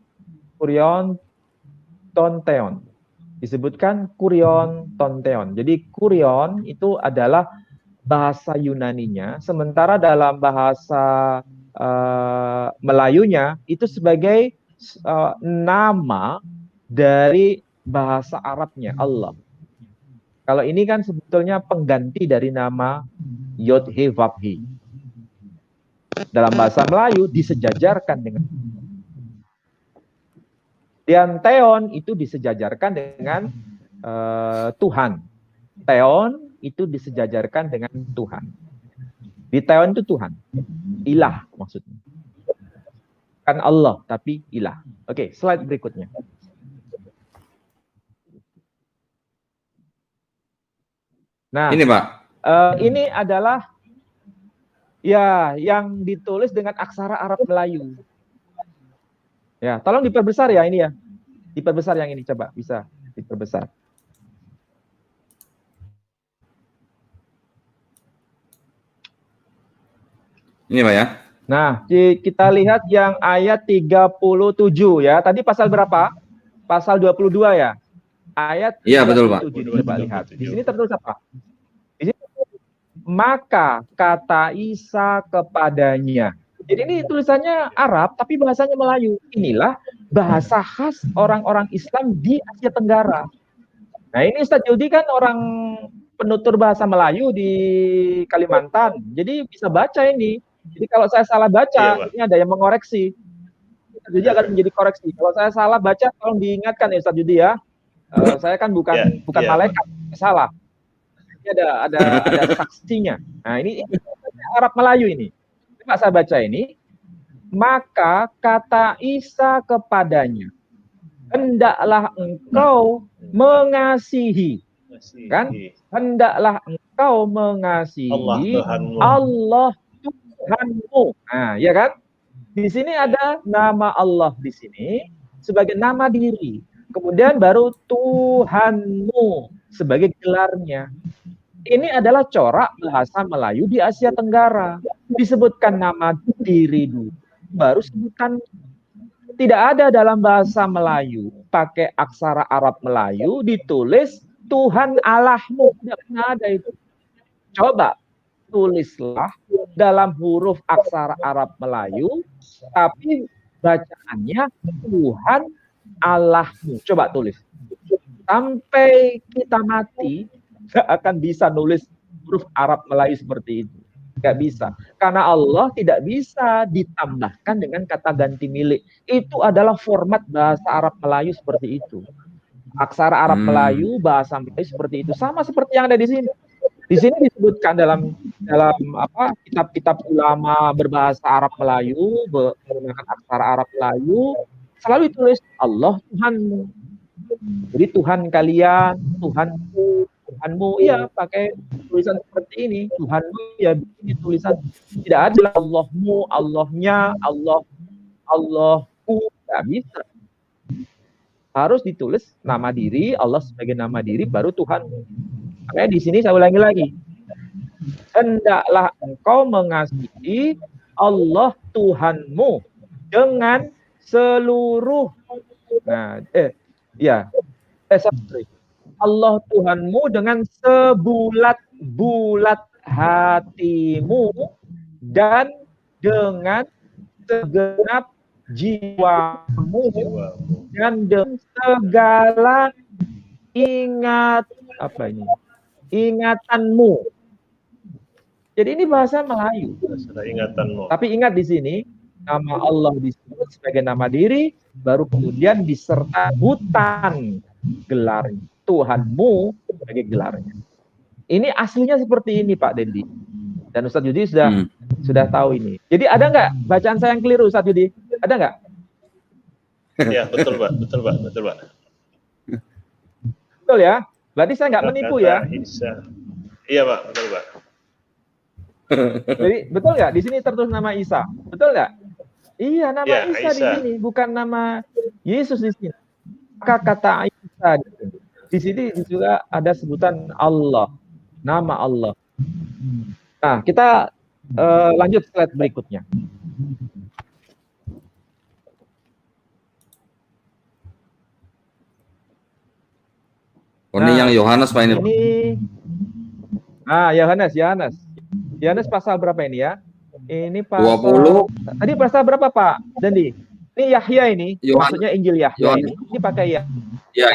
tonteon. Disebutkan kurion tonteon. Jadi kurion itu adalah bahasa Yunaninya, sementara dalam bahasa Melayunya itu sebagai nama dari bahasa Arabnya Allah. Kalau ini kan sebetulnya pengganti dari nama Yod He Vav He. Dalam bahasa Melayu disejajarkan dengan Teon itu disejajarkan dengan Tuhan. Teon itu disejajarkan dengan Tuhan. Di Teon itu Tuhan. Ilah maksudnya. Bukan Allah, tapi ilah. Oke, slide berikutnya. Nah, ini Pak. Ini adalah ya yang ditulis dengan aksara Arab Melayu. Ya, tolong diperbesar ya ini ya. Diperbesar yang ini, coba bisa diperbesar. Ini Pak ya. Nah, kita lihat yang ayat 37 ya. Tadi pasal berapa? Pasal 22 ya. Ayat 37. Iya, betul Pak. Coba lihat. Di sini tertulis apa? Di sini, maka kata Isa kepadanya. Jadi ini tulisannya Arab, tapi bahasanya Melayu. Inilah bahasa khas orang-orang Islam di Asia Tenggara. Nah ini Ustadz Yudi kan orang penutur bahasa Melayu di Kalimantan. Jadi bisa baca ini. Jadi kalau saya salah baca, ini ada yang mengoreksi. Jadi akan menjadi koreksi. Kalau saya salah baca, tolong diingatkan ya Ustadz Yudi ya. Saya kan bukan malaikat, salah. Ini ada saksinya. Nah ini Arab Melayu ini. Coba saya baca ini. Maka kata Isa kepadanya, hendaklah engkau mengasihi. Kan? Hendaklah engkau mengasihi Allah Tuhanmu. Nah, ya kan? Di sini ada nama Allah di sini sebagai nama diri. Kemudian baru Tuhanmu sebagai gelarnya. Ini adalah corak bahasa Melayu di Asia Tenggara. Disebutkan nama diri dulu, baru sebutan. Tidak ada dalam bahasa Melayu pakai aksara Arab Melayu ditulis Tuhan Allahmu. Tidak pernah ada itu. Coba tulislah dalam huruf aksara Arab Melayu, tapi bacaannya Tuhan Allahmu. Coba tulis. Sampai kita mati, nggak akan bisa nulis huruf Arab Melayu seperti itu. Nggak bisa. Karena Allah tidak bisa ditambahkan dengan kata ganti milik. Itu adalah format bahasa Arab Melayu seperti itu. Aksara Arab Melayu, bahasa Melayu seperti itu. Sama seperti yang ada di sini. Di sini disebutkan dalam kitab-kitab ulama berbahasa Arab Melayu, menggunakan aksara Arab Melayu, selalu ditulis Allah Tuhanmu. Jadi Tuhan kalian, Tuhanmu, iya pakai tulisan seperti ini. Tuhanmu ya begini tulisan. Tidak ada Allahmu, Allahnya, Allahku, tidak bisa. Harus ditulis nama diri, Allah sebagai nama diri, baru Tuhan. Makanya di sini saya ulangi lagi. Hendaklah engkau mengasihi Allah Tuhanmu dengan seluruh. Allah Tuhanmu dengan sebulat-bulat hatimu dan dengan segenap jiwamu dan dengan segala ingatanmu. Jadi ini bahasa Melayu. Ingatanmu. Tapi ingat di sini nama Allah disebut sebagai nama diri, baru kemudian disertai hutan gelarnya. Tuhanmu sebagai gelarnya. Ini aslinya seperti ini Pak Dendi. Dan Ustadz Yudi sudah tahu ini. Jadi ada nggak bacaan saya yang keliru Ustadz Yudi? Ada nggak? Ya, betul Pak, betul Pak, betul Pak. Betul ya? Berarti saya nggak menipu ya? Kata Isa. Iya Pak, betul Pak. Jadi betul nggak? Di sini tertulis nama Isa, betul nggak? Iya, nama Ya, Isa di Isa. sini, bukan nama Yesus di sini. Maka kata Isa di sini. Di sini juga ada sebutan Allah, nama Allah. Nah, kita lanjut slide berikutnya. Oh, ini yang Yohanes Pak ini. Yohanes pasal berapa ini ya? Ini pasal 20. Tadi pasal berapa Pak Dandi? Ini Yahya ini, Yohanes. maksudnya Injil Yahya Yohanes. ini pakai ya. Ya,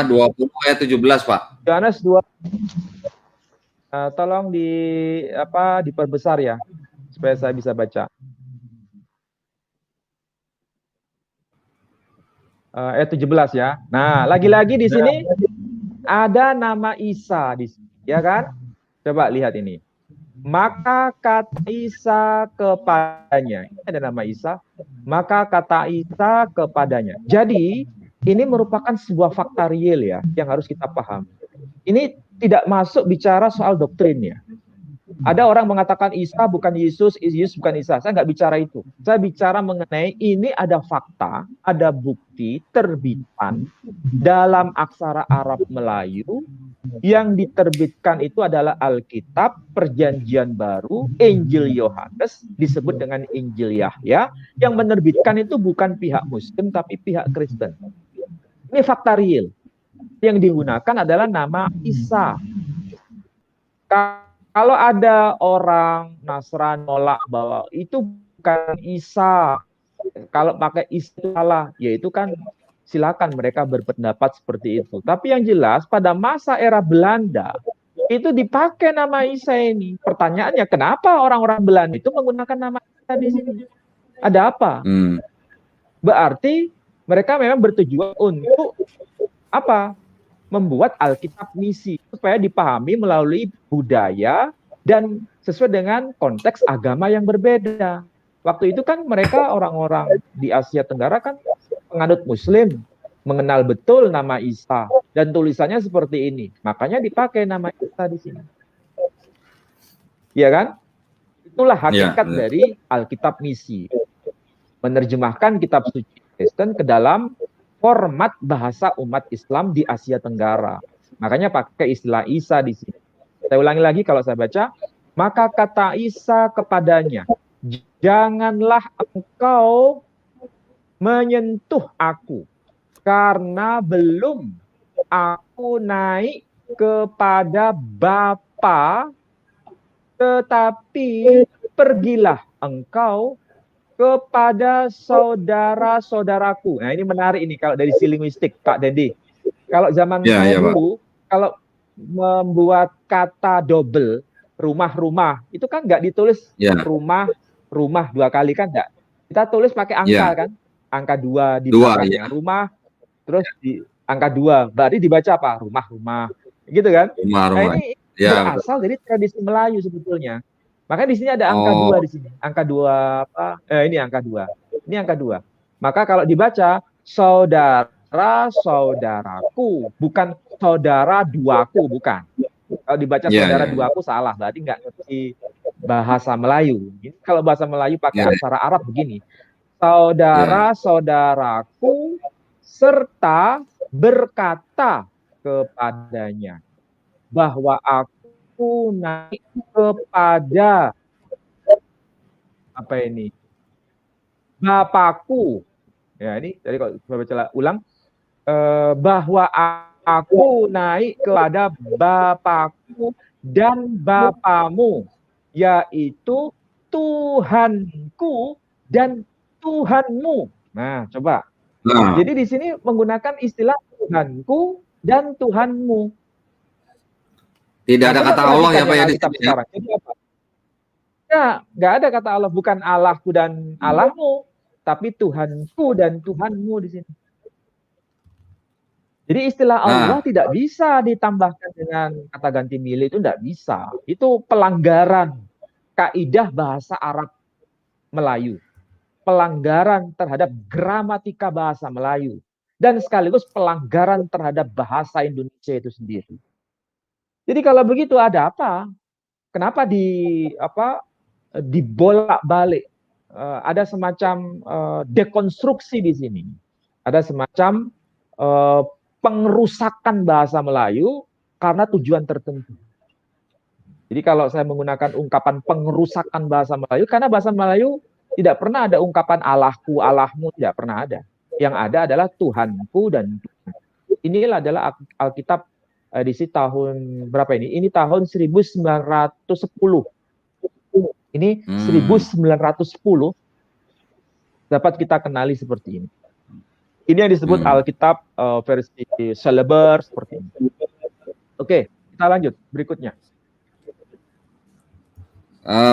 20 ayat 17 Pak. Yohanes 2. Tolong diperbesar ya, supaya saya bisa baca. Ayat 17 ya. Nah, lagi-lagi di sini ada nama Isa di sini, ya kan? Coba lihat ini. Maka kata Isa kepadanya. Ini ada nama Isa. Maka kata Isa kepadanya. Jadi, ini merupakan sebuah fakta real ya, yang harus kita pahami. Ini tidak masuk bicara soal doktrinnya. Ada orang mengatakan Isa bukan Yesus, Yesus bukan Isa. Saya nggak bicara itu. Saya bicara mengenai ini ada fakta, ada bukti terbitan dalam aksara Arab Melayu yang diterbitkan itu adalah Alkitab, Perjanjian Baru, Injil Yohanes, disebut dengan Injil Yahya. Yang menerbitkan itu bukan pihak Muslim, tapi pihak Kristen. Ini fakta real. Yang digunakan adalah nama Isa. Kalau ada orang Nasrani nolak bahwa itu bukan Isa, kalau pakai Isa salah, ya itu kan silakan mereka berpendapat seperti itu. Tapi yang jelas pada masa era Belanda itu dipakai nama Isa ini. Pertanyaannya kenapa orang-orang Belanda itu menggunakan nama Isa di sini? Ada apa? Berarti mereka memang bertujuan untuk apa? Membuat Alkitab misi supaya dipahami melalui budaya dan sesuai dengan konteks agama yang berbeda. Waktu itu kan mereka orang-orang di Asia Tenggara kan penganut Muslim, mengenal betul nama Isa dan tulisannya seperti ini. Makanya dipakai nama Isa di sini. Iya kan? Itulah hakikat dari Alkitab misi. Menerjemahkan kitab suci Kristen ke dalam format bahasa umat Islam di Asia Tenggara. Makanya pakai istilah Isa di sini. Saya ulangi lagi kalau saya baca. Maka kata Isa kepadanya, janganlah engkau menyentuh aku, karena belum aku naik kepada Bapa, tetapi pergilah engkau kepada saudara-saudaraku. Nah, ini menarik ini kalau dari sisi linguistik, Pak Dendi. Kalau zaman saya dulu, kalau membuat kata double, rumah-rumah, itu kan nggak ditulis rumah 2 kali kan enggak. Kita tulis pakai angka kan, angka 2 di belakangnya. Rumah, terus di angka 2, berarti dibaca apa? Rumah-rumah, gitu kan? Nah, ini berasal dari tradisi Melayu sebetulnya. Makanya di sini ada angka 2 di sini. Angka 2 apa? Ini angka 2. Ini angka 2. Maka kalau dibaca saudara-saudaraku, bukan saudara duaku, bukan. Kalau dibaca saudara duaku salah, berarti nggak ngerti bahasa Melayu. Kalau bahasa Melayu pakai aksara Arab begini. Saudara-saudaraku serta berkata kepadanya bahwa aku naik kepada apa ini? Bapakku. Ya, ini jadi kalau saya baca ulang, bahwa aku naik kepada Bapakku dan Bapamu, yaitu Tuhanku dan Tuhanmu. Nah, coba. Jadi di sini menggunakan istilah Tuhanku dan Tuhanmu. Tidak ada kata Allah ya Pak ya di sini. Jadi apa? Ya, nggak ada kata Allah, bukan Allahku dan Allahmu, tapi Tuhanku dan Tuhanmu di sini. Jadi istilah Allah tidak bisa ditambahkan dengan kata ganti milik, itu tidak bisa. Itu pelanggaran kaidah bahasa Arab Melayu. pelanggaran terhadap gramatika bahasa Melayu dan sekaligus pelanggaran terhadap bahasa Indonesia itu sendiri. Jadi kalau begitu ada apa? Kenapa dibolak-balik? Ada semacam dekonstruksi di sini. Ada semacam pengrusakan bahasa Melayu karena tujuan tertentu. Jadi kalau saya menggunakan ungkapan pengrusakan bahasa Melayu, karena bahasa Melayu tidak pernah ada ungkapan Allahku, Allahmu, tidak pernah ada. Yang ada adalah Tuhanku dan Tuhan. Inilah adalah Alkitab edisi tahun berapa ini? Ini tahun 1910. Ini 1910 dapat kita kenali seperti ini. Ini yang disebut Alkitab versi Celeber seperti ini. Oke, kita lanjut berikutnya.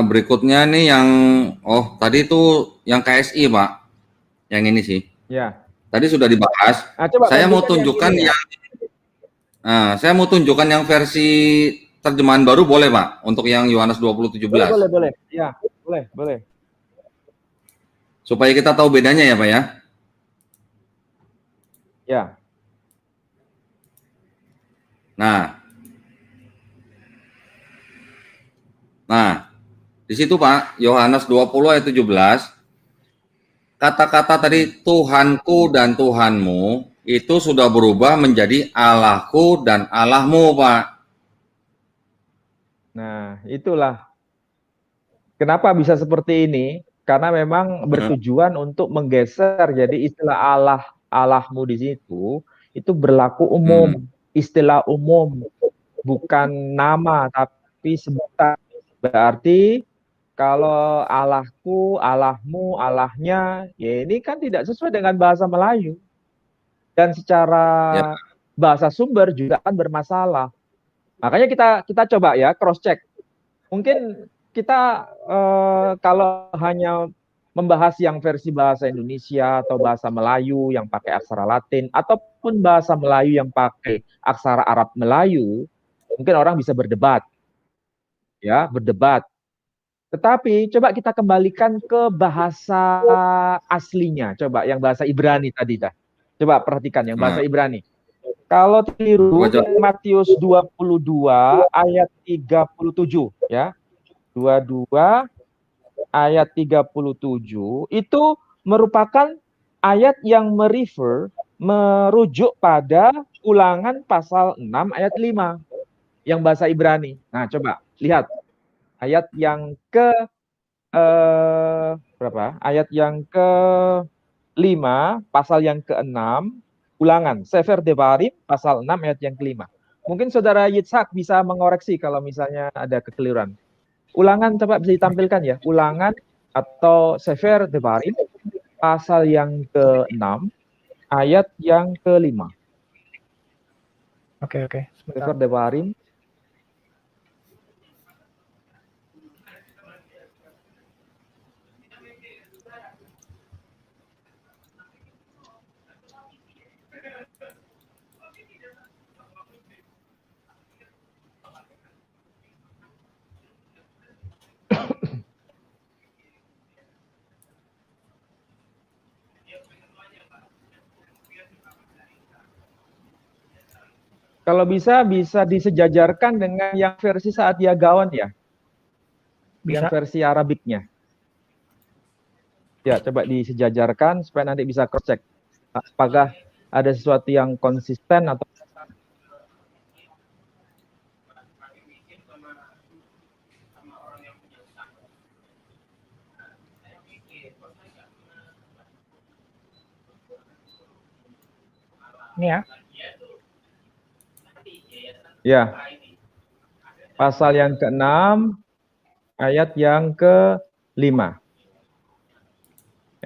Berikutnya nih yang tadi itu yang KSI, Pak. Yang ini sih. Ya. Tadi sudah dibahas. Saya mau tunjukkan saya mau tunjukkan yang versi terjemahan baru, boleh, Pak? Untuk yang Yohanes 20:17. Boleh. Ya, boleh. Supaya kita tahu bedanya ya, Pak ya. Ya. Nah, di situ Pak, Yohanes 20 ayat 17, kata-kata tadi Tuhanku dan Tuhanmu itu sudah berubah menjadi Allahku dan Allahmu, Pak. Nah, itulah kenapa bisa seperti ini, karena memang bertujuan untuk menggeser. Jadi istilah Allah, Allahmu di situ itu berlaku umum, istilah umum, bukan nama tapi sebutan. Berarti kalau Allahku, Allahmu, Allahnya, ya ini kan tidak sesuai dengan bahasa Melayu. Dan secara bahasa sumber juga kan bermasalah. Makanya kita coba ya cross check. Mungkin kita kalau hanya membahas yang versi bahasa Indonesia atau bahasa Melayu yang pakai aksara Latin ataupun bahasa Melayu yang pakai aksara Arab Melayu, mungkin orang bisa berdebat. Ya, berdebat. Tetapi coba kita kembalikan ke bahasa aslinya. Coba yang bahasa Ibrani tadi dah. Coba perhatikan yang bahasa Ibrani. Kalau tiru Matius 22 ayat 37 ya. 22 ayat 37 itu merupakan ayat yang merujuk pada Ulangan pasal 6 ayat 5 yang bahasa Ibrani. Nah, coba lihat ayat yang ke berapa? Ayat yang ke-5, pasal yang ke-6, Ulangan, Sefer Devarim, pasal 6 ayat yang ke-5. Mungkin Saudara Yitzhak bisa mengoreksi kalau misalnya ada kekeliruan. Ulangan coba bisa ditampilkan ya. Ulangan atau Sefer Devarim, pasal yang ke-6, ayat yang ke-5. Oke. Sefer Devarim. Kalau bisa disejajarkan dengan yang versi Saadia Gaon ya. Yang versi Arabiknya. Ya, coba disejajarkan supaya nanti bisa cross check. Apakah ada sesuatu yang konsisten atau ini ya. Ya, pasal yang ke-6, ayat yang ke-5. Nah,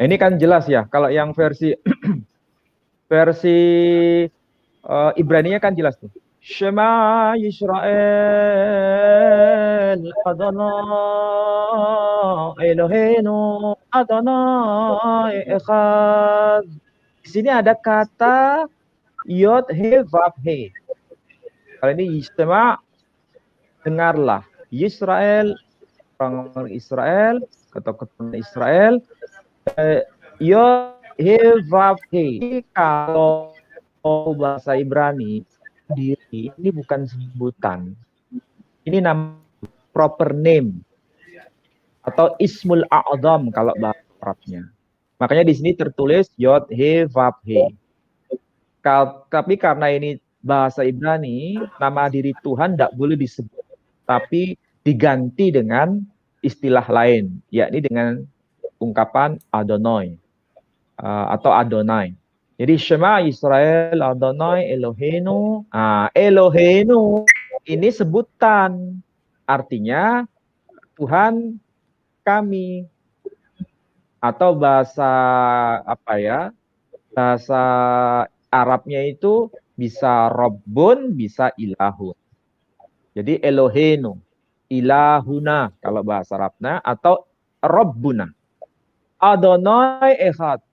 ini kan jelas ya, kalau yang versi Ibraninya kan jelas tuh. Shema Yisrael Adonai Eloheinu Adonai Echad. Di sini ada kata Yod He Vav He. Kalau ini Yisma, dengarlah. Yisrael, orang Israel, atau keturunan Israel, Yod He Vav He. Kalau bahasa Ibrani diri ini bukan sebutan. Ini nama proper name atau ismul a'zam kalau bahasa Arabnya. Makanya di sini tertulis Yod He Vav He. Tapi karena ini bahasa Ibrani, nama diri Tuhan tidak boleh disebut, tapi diganti dengan istilah lain, yakni dengan ungkapan Adonai atau Adonai. Jadi Shema Israel Adonai Eloheinu. Eloheinu ini sebutan, artinya Tuhan kami, atau bahasa apa ya? Bahasa Arabnya itu bisa Rabbun, bisa Ilahun. Jadi Eloheinu, Ilahuna kalau bahasa Arabnya, atau Rabbuna. Adonai Echad.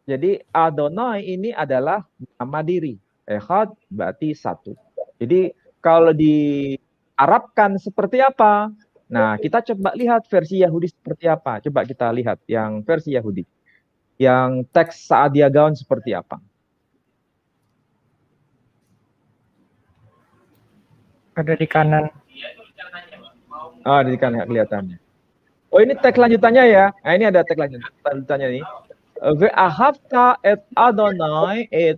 Jadi Adonai ini adalah nama diri. Echad berarti satu. Jadi kalau diarabkan seperti apa? Nah, kita coba lihat versi Yahudi seperti apa. Coba kita lihat yang versi Yahudi. Yang teks Saadia Gaon seperti apa. Ada di kanan. Di kanan kelihatannya. Oh, ini teks lanjutannya ya. Nah, ini ada teks lanjutannya nih. Ve'ahavta et Adonai et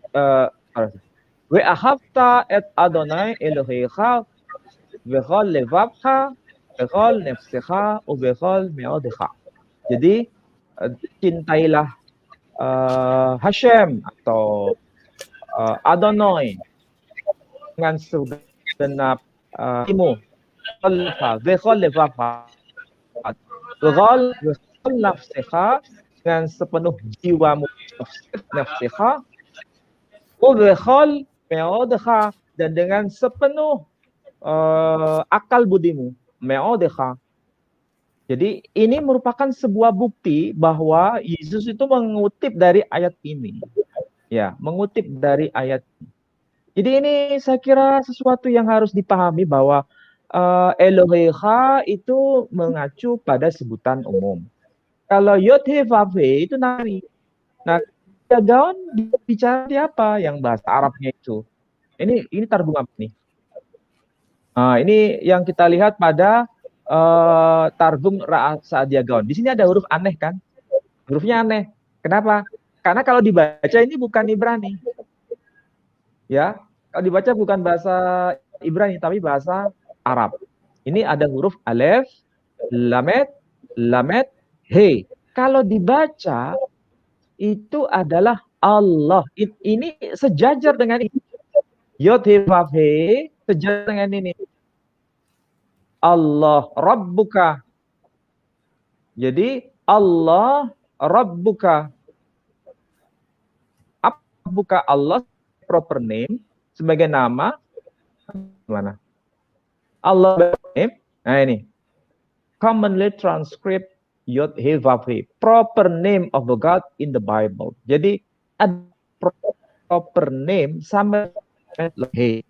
Ve'ahavta et Adonai Elohecha vechol levavcha vechol nefsecha uvechol meodecha. Jadi cintailah Hashem atau Adonai dengan segenap hatimu, vechol levavcha, vechol nafsecha, dengan sepenuh jiwamu, nafsecha, uvechol meodecha, dan dengan sepenuh akal budimu, meodecha. Jadi ini merupakan sebuah bukti bahwa Yesus itu mengutip dari ayat ini. Ya, mengutip dari ayat ini. Jadi ini saya kira sesuatu yang harus dipahami bahwa Elohecha itu mengacu pada sebutan umum. Kalau Yod He Vav He itu nari. Nah, Gaon bicara di apa yang bahasa Arabnya itu? Ini Targum apa nih? Ini yang kita lihat pada Targum Saadia Gaon. Di sini ada huruf aneh kan? Hurufnya aneh. Kenapa? Karena kalau dibaca ini bukan Ibrani. Ya, kalau dibaca bukan bahasa Ibrani tapi bahasa Arab. Ini ada huruf alef, lamet, he. Kalau dibaca itu adalah Allah. Ini sejajar dengan ini. Yod He Vav He sejajar dengan ini. Allah Rabbuka. Jadi Allah Rabbuka. Apa Rabbuka? Allah proper name sebagai nama mana? Allah name. Nah ini. Commonly transcribed Yod He Vav He. Proper name of the God in the Bible. Jadi ada proper name sama He.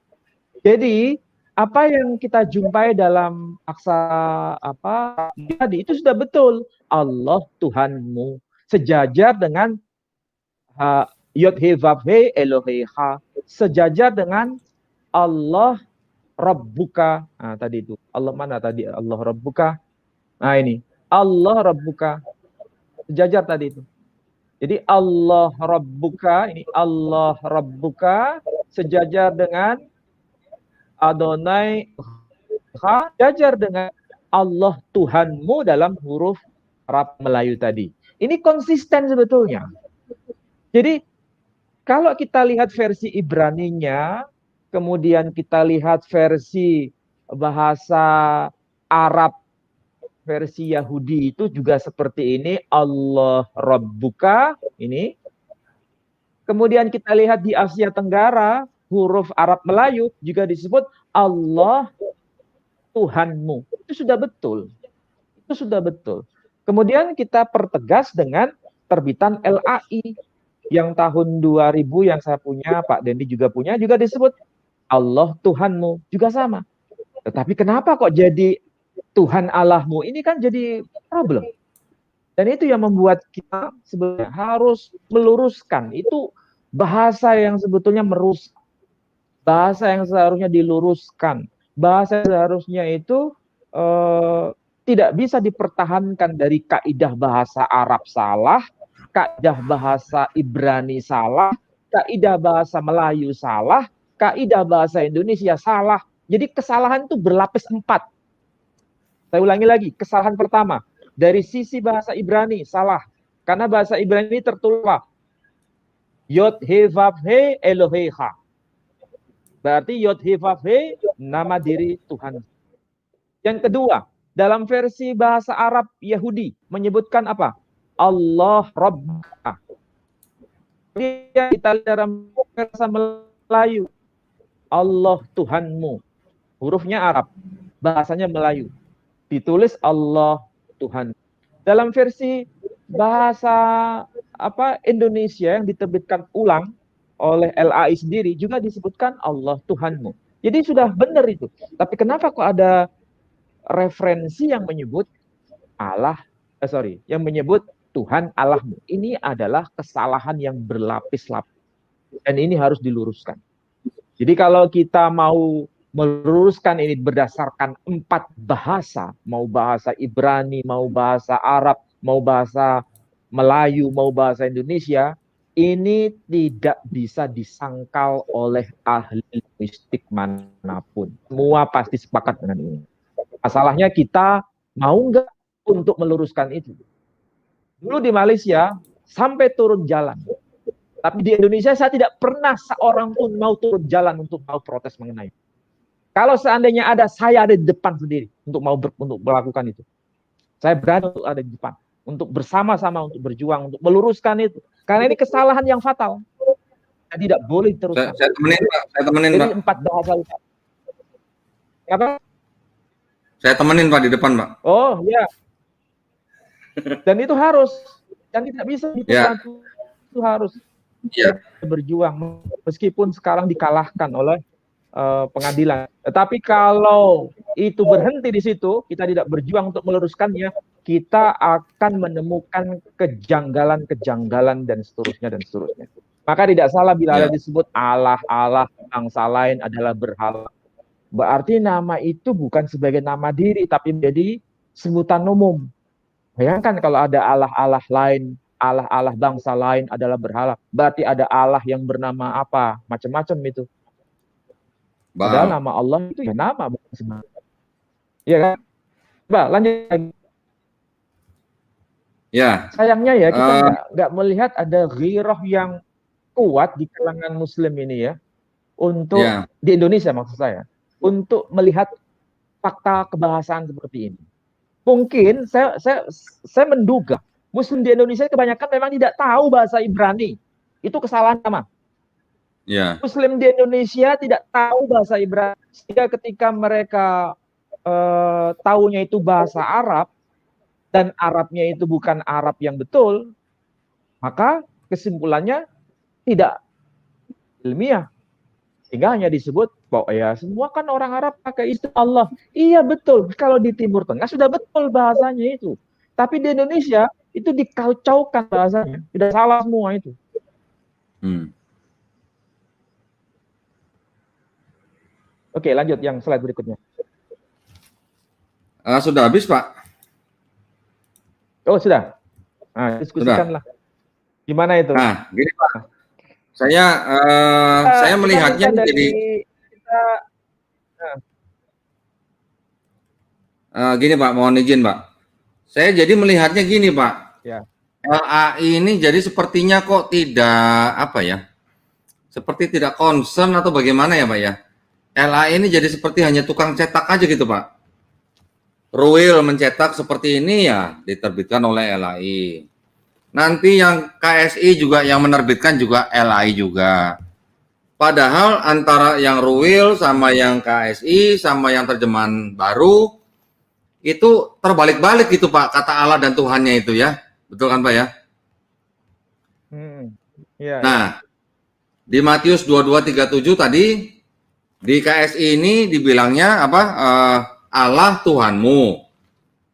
Jadi apa yang kita jumpai dalam aksara apa tadi itu sudah betul. Allah Tuhanmu sejajar dengan Yod He Vav He Elohecha, sejajar dengan Allah Rabbuka. Tadi itu Allah mana tadi? Allah Rabbuka. Nah ini Allah Rabbuka, sejajar tadi itu. Jadi Allah Rabbuka, ini Allah Rabbuka sejajar dengan Adonai, sejajar dengan Allah Tuhanmu dalam huruf Arab Melayu tadi. Ini konsisten sebetulnya. Jadi kalau kita lihat versi Ibraninya, kemudian kita lihat versi bahasa Arab, versi Yahudi itu juga seperti ini, Allah Rabbuka, ini. Kemudian kita lihat di Asia Tenggara, huruf Arab Melayu juga disebut Allah Tuhanmu. Itu sudah betul. Itu sudah betul. Kemudian kita pertegas dengan terbitan LAI yang tahun 2000 yang saya punya, Pak Dendi juga punya, juga disebut Allah Tuhanmu, juga sama. Tetapi kenapa kok jadi Tuhan Allahmu? Ini kan jadi problem. Dan itu yang membuat kita sebenarnya harus meluruskan. Itu bahasa yang sebetulnya merusak. Bahasa yang seharusnya diluruskan. Bahasa yang seharusnya itu tidak bisa dipertahankan dari kaidah bahasa Arab salah, kaidah bahasa Ibrani salah, kaidah bahasa Melayu salah, kaidah bahasa Indonesia salah. Jadi kesalahan itu berlapis 4. Saya ulangi lagi, kesalahan pertama dari sisi bahasa Ibrani salah, karena bahasa Ibrani tertulis Yod He Vav He Eloheha. Berarti Yod He Vav He nama diri Tuhan. Yang kedua, dalam versi bahasa Arab Yahudi menyebutkan apa? Allah Rabbana. Kita dalam bahasa Melayu Allah Tuhanmu. Hurufnya Arab, bahasanya Melayu. Ditulis Allah Tuhan. Dalam versi bahasa Indonesia yang diterbitkan ulang oleh LAI sendiri juga disebutkan Allah Tuhanmu. Jadi sudah benar itu. Tapi kenapa kok ada referensi yang menyebut yang menyebut Tuhan Allahmu? Ini adalah kesalahan yang berlapis-lapis. Dan ini harus diluruskan. Jadi kalau kita mau meluruskan ini berdasarkan 4 bahasa, mau bahasa Ibrani, mau bahasa Arab, mau bahasa Melayu, mau bahasa Indonesia, ini tidak bisa disangkal oleh ahli linguistik manapun. Semua pasti sepakat dengan ini. Masalahnya kita mau nggak untuk meluruskan itu. Dulu di Malaysia sampai turun jalan. Tapi di Indonesia saya tidak pernah seorang pun mau turun jalan untuk mau protes mengenai. Kalau seandainya ada, saya ada di depan sendiri untuk melakukan itu. Saya berani untuk ada di depan, untuk bersama-sama untuk berjuang, untuk meluruskan itu. Karena ini kesalahan yang fatal. Saya tidak boleh terus. Saya temenin, Pak. Saya temenin, Pak. Ini 4 bahasa. Apa? Saya temenin, Pak, di depan, Pak. Oh, ya. Dan itu harus. Dan tidak bisa gitu. Ya. Itu harus. Ya. Berjuang. Meskipun sekarang dikalahkan oleh pengadilan. Tetapi kalau itu berhenti di situ, kita tidak berjuang untuk meluruskannya, kita akan menemukan kejanggalan-kejanggalan dan seterusnya dan seterusnya. Maka tidak salah bila ada disebut Allah bangsa lain adalah berhala. Berarti nama itu bukan sebagai nama diri, tapi menjadi sebutan umum. Bayangkan kalau ada Allah-Allah lain, Allah-Allah bangsa lain adalah berhala. Berarti ada Allah yang bernama apa? Macam-macam itu. Padahal nama Allah itu ya nama, bukan sebenarnya. Iya kan? Coba lanjut lagi. Ya. Sayangnya ya kita nggak melihat ada ghirah yang kuat di kalangan Muslim ini ya, untuk di Indonesia maksud saya, untuk melihat fakta kebahasaan seperti ini. Mungkin saya menduga Muslim di Indonesia kebanyakan memang tidak tahu bahasa Ibrani. Itu kesalahan sama. Yeah. Muslim di Indonesia tidak tahu bahasa Ibrani, sehingga ketika mereka tahunya itu bahasa Arab dan Arabnya itu bukan Arab yang betul, maka kesimpulannya tidak ilmiah, sehingga hanya disebut bahwa ya semua kan orang Arab pakai istilah Allah. Iya betul, kalau di Timur Tengah sudah betul bahasanya itu, tapi di Indonesia itu dikacaukan bahasanya, tidak salah semua itu. Oke, lanjut yang slide berikutnya. Sudah habis, Pak? Oh, sudah. Nah, diskusikanlah. Gimana itu? Nah, gini, Pak. Saya melihatnya jadi gini, Pak, mohon izin, Pak. Saya jadi melihatnya gini, Pak. Ya. LAI ini jadi sepertinya kok tidak seperti tidak concern atau bagaimana ya, Pak ya? LAI ini jadi seperti hanya tukang cetak aja gitu, Pak. Ruil mencetak seperti ini ya diterbitkan oleh LAI. Nanti yang KSI juga yang menerbitkan juga LAI juga. Padahal antara yang Ruil sama yang KSI sama yang terjemahan baru itu terbalik-balik gitu, Pak, kata Allah dan Tuhannya itu ya. Betul kan, Pak ya? Nah, di Matius 22:37 tadi di KSI ini dibilangnya Allah Tuhanmu.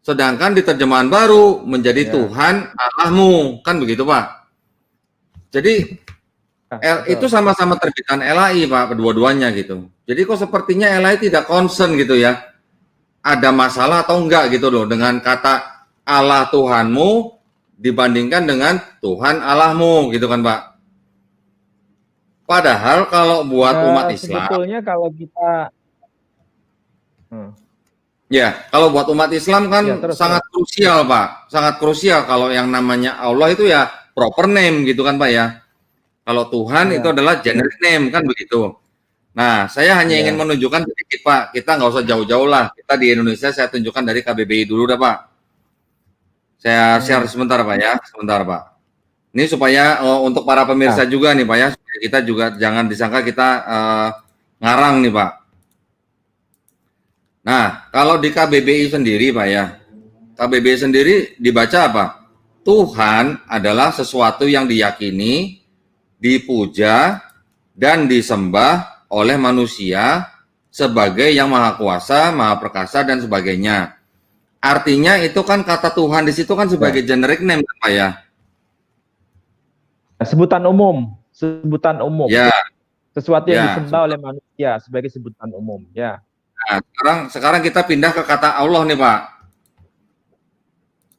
Sedangkan di terjemahan baru menjadi Ya. Tuhan Allahmu, kan begitu Pak? Jadi itu sama-sama terbitan LAI Pak, kedua-duanya gitu. Jadi kok sepertinya LAI tidak concern gitu ya, ada masalah atau enggak gitu loh dengan kata Allah Tuhanmu dibandingkan dengan Tuhan Allahmu gitu kan Pak. Padahal kalau buat umat Islam, sebetulnya kalau kita ya, kalau buat umat Islam kan Ya, terus, sangat krusial, Pak. Sangat krusial kalau yang namanya Allah itu ya proper name gitu kan, Pak ya. Kalau Tuhan Ya. itu adalah generic name kan begitu. Nah, saya hanya Ya. ingin menunjukkan sedikit, Pak. Kita nggak usah jauh-jauh lah. Kita di Indonesia saya tunjukkan dari KBBI dulu dah, Pak. Saya share sebentar, Pak ya. Sebentar, Pak. Ini supaya untuk para pemirsa juga nih, Pak ya. Supaya kita juga jangan disangka kita ngarang nih, Pak. Nah, kalau di KBBI sendiri, Pak ya, KBBI sendiri dibaca apa? Tuhan adalah sesuatu yang diyakini, dipuja, dan disembah oleh manusia sebagai yang maha kuasa, maha perkasa, dan sebagainya. Artinya itu kan kata Tuhan di situ kan sebagai generic name, Pak ya? Sebutan umum. Ya. Sesuatu yang Ya. disembah oleh manusia sebagai sebutan umum, ya. Nah, sekarang kita pindah ke kata Allah nih Pak.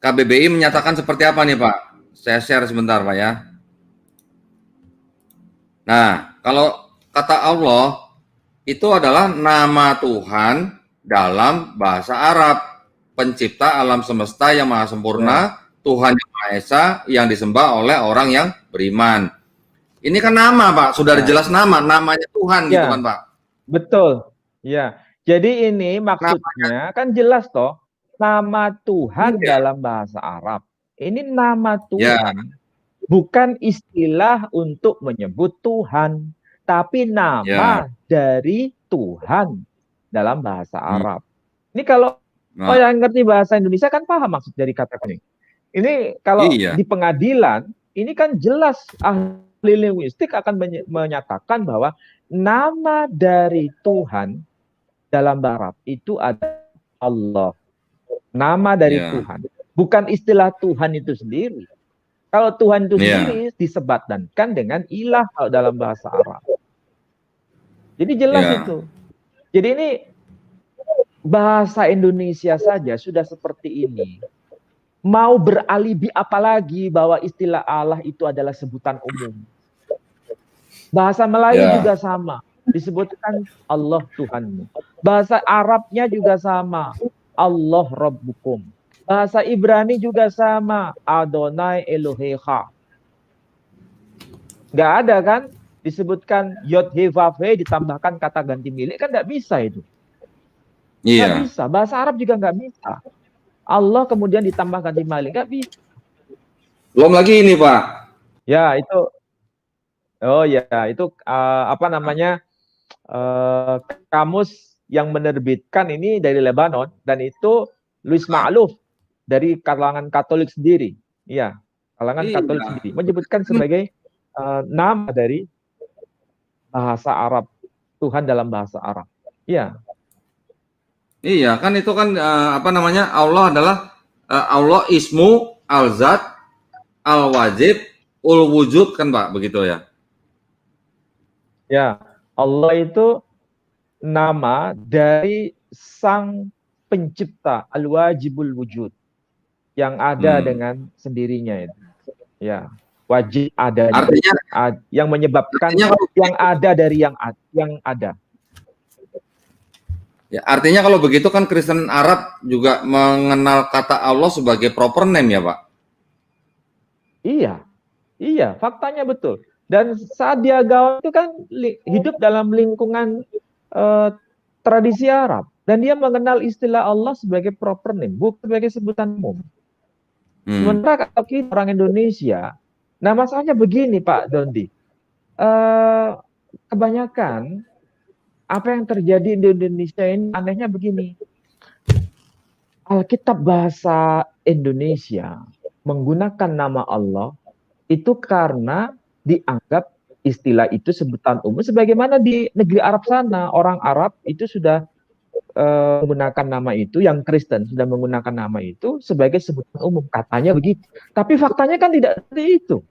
KBBI menyatakan seperti apa nih Pak? Saya share sebentar Pak ya. Nah, kalau kata Allah itu adalah nama Tuhan dalam bahasa Arab, pencipta alam semesta yang maha sempurna, Tuhan yang Maha Esa yang disembah oleh orang yang beriman. Ini kan nama Pak, sudah jelas namanya Tuhan gitu kan Pak? Betul, ya. Jadi ini maksudnya kan jelas toh, nama Tuhan dalam bahasa Arab. Ini nama Tuhan, bukan istilah untuk menyebut Tuhan, tapi nama dari Tuhan dalam bahasa Arab. Ini kalau yang ngerti bahasa Indonesia kan paham maksud dari kata ini. Ini kalau di pengadilan, ini kan jelas ahli linguistik akan menyatakan bahwa nama dari Tuhan dalam bahasa Arab itu ada Allah. Nama dari Tuhan. Bukan istilah Tuhan itu sendiri. Kalau Tuhan itu sendiri disebatkan dengan ilah dalam bahasa Arab. Jadi jelas itu. Jadi ini bahasa Indonesia saja sudah seperti ini. Mau beralibi apalagi bahwa istilah Allah itu adalah sebutan umum. Bahasa Melayu juga sama. Disebutkan Allah Tuhanmu. Bahasa Arabnya juga sama. Allah Rabbukum. Bahasa Ibrani juga sama. Adonai Elohecha. Nggak ada kan? Disebutkan Yod He Vav He ditambahkan kata ganti milik. Kan nggak bisa itu. Nggak bisa. Bahasa Arab juga nggak bisa. Allah kemudian ditambah ganti milik. Nggak bisa. Belum lagi ini Pak. Ya itu. Oh ya itu apa namanya? Kamus yang menerbitkan ini dari Lebanon dan itu Louis Ma'luf dari kalangan Katolik sendiri. Iya, kalangan Katolik sendiri menyebutkan sebagai nama dari bahasa Arab, Tuhan dalam bahasa Arab. Iya. Iya, kan itu kan apa namanya? Allah adalah Allah ismu al-zat al-wajib ul-wujud kan Pak, begitu ya? Ya, Allah itu nama dari sang pencipta al-wajibul wujud yang ada dengan sendirinya itu. Ya, wajib ada. Artinya yang menyebabkan yang ada dari yang ada. Ya, artinya kalau begitu kan Kristen Arab juga mengenal kata Allah sebagai proper name ya, Pak? Iya, faktanya betul. Dan saat dia gaul itu kan hidup dalam lingkungan tradisi Arab. Dan dia mengenal istilah Allah sebagai proper name, bukan sebagai sebutan umum. Sementara kalau kita orang Indonesia, nah masalahnya begini Pak Dondi. Kebanyakan apa yang terjadi di Indonesia ini anehnya begini. Alkitab bahasa Indonesia menggunakan nama Allah itu karena dianggap istilah itu sebutan umum. Sebagaimana di negeri Arab sana, orang Arab itu sudah menggunakan nama itu, yang Kristen sudah menggunakan nama itu sebagai sebutan umum, katanya begitu. Tapi faktanya kan tidak seperti itu.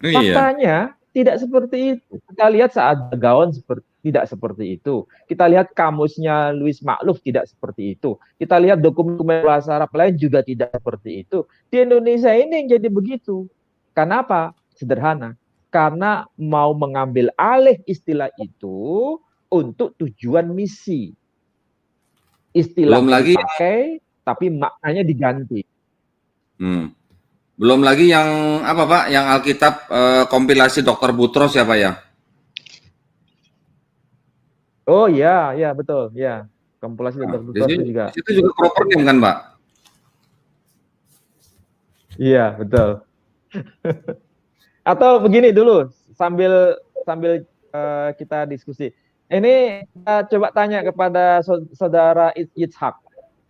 Iya. Faktanya tidak seperti itu. Kita lihat saat Gaon tidak seperti itu. Kita lihat kamusnya Louis Makluf tidak seperti itu. Kita lihat dokumen bahasa Arab lain juga tidak seperti itu. Di Indonesia ini yang jadi begitu. Kenapa? Sederhana. Karena mau mengambil alih istilah itu untuk tujuan misi. Istilah Belum lagi dipakai, tapi maknanya diganti. Belum lagi yang apa Pak? Yang Alkitab kompilasi Dr. Butros ya Pak ya? Oh iya, ya betul, ya. Kompilasi Dr. Butros itu juga. Itu juga proper name kan Pak? Iya betul. Atau begini dulu, sambil kita diskusi. Ini kita coba tanya kepada saudara Yitzhak.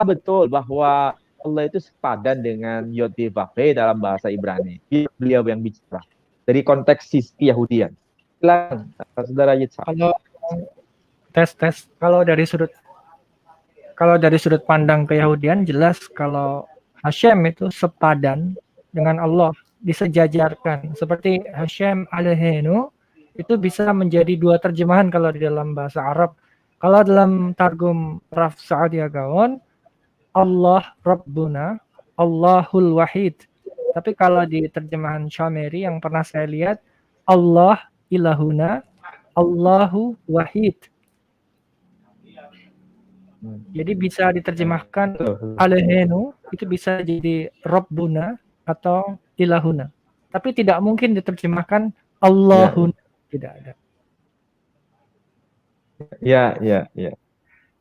Betul bahwa Allah itu sepadan dengan Yod-Heh-Vav-Heh dalam bahasa Ibrani. Beliau yang bicara. Dari konteks sisi Yahudian. Silakan, saudara Yitzhak. Kalau dari sudut pandang keyahudian jelas kalau Hashem itu sepadan dengan Allah, disejajarkan. Seperti Hashem Eloheinu itu bisa menjadi dua terjemahan kalau di dalam bahasa Arab. Kalau dalam Targum Raf Sa'adiyah Gaon, Allah Rabbuna, Allahul Wahid. Tapi kalau di terjemahan Syameri yang pernah saya lihat, Allah Ilahuna, Allahu Wahid. Jadi bisa diterjemahkan Eloheinu, itu bisa jadi Rabbuna atau Ilahuna. Tapi tidak mungkin diterjemahkan Allahun. Tidak ada.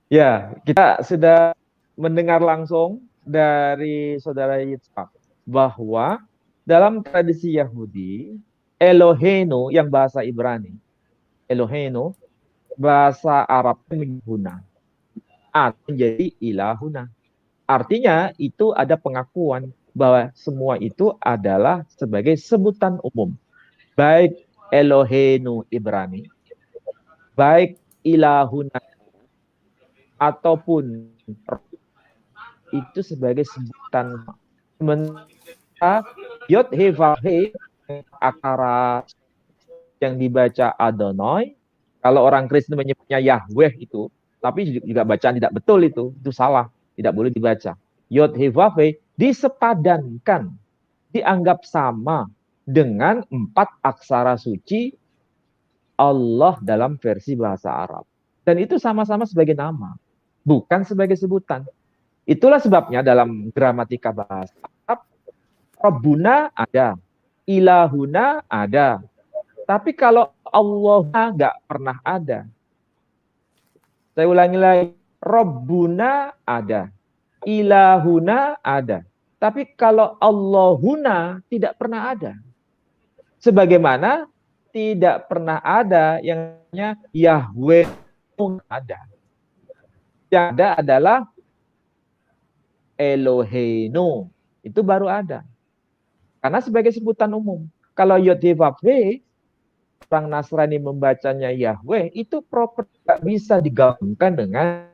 Ya, kita sudah mendengar langsung dari saudara Yitzhak bahwa dalam tradisi Yahudi, Eloheinu yang bahasa Ibrani, Eloheinu bahasa Arab mengguna menjadi Ilahuna. Artinya itu ada pengakuan bahwa semua itu adalah sebagai sebutan umum. Baik Eloheinu Ibrani, baik Ilahuna, ataupun itu sebagai sebutan. Sementara Yod-Heh-Vav-Heh akara yang dibaca Adonai, kalau orang Kristen menyebutnya Yahweh itu, tapi juga bacaan tidak betul itu salah, tidak boleh dibaca. Yod-Heh-Vav-Heh disepadankan, dianggap sama dengan 4 aksara suci Allah dalam versi bahasa Arab. Dan itu sama-sama sebagai nama, bukan sebagai sebutan. Itulah sebabnya dalam gramatika bahasa Arab, Rabbuna ada, Ilahuna ada. Tapi kalau Allah nggak pernah ada. Saya ulangi lagi, Rabbuna ada, Ilahuna ada. Tapi kalau Allahuna tidak pernah ada. Sebagaimana tidak pernah ada yang namanya Yahweh ada. Yang ada adalah Eloheinu. Itu baru ada. Karena sebagai sebutan umum. Kalau Yod-Heh-Vav-Heh, orang Nasrani membacanya Yahweh, itu proper tidak bisa digabungkan dengan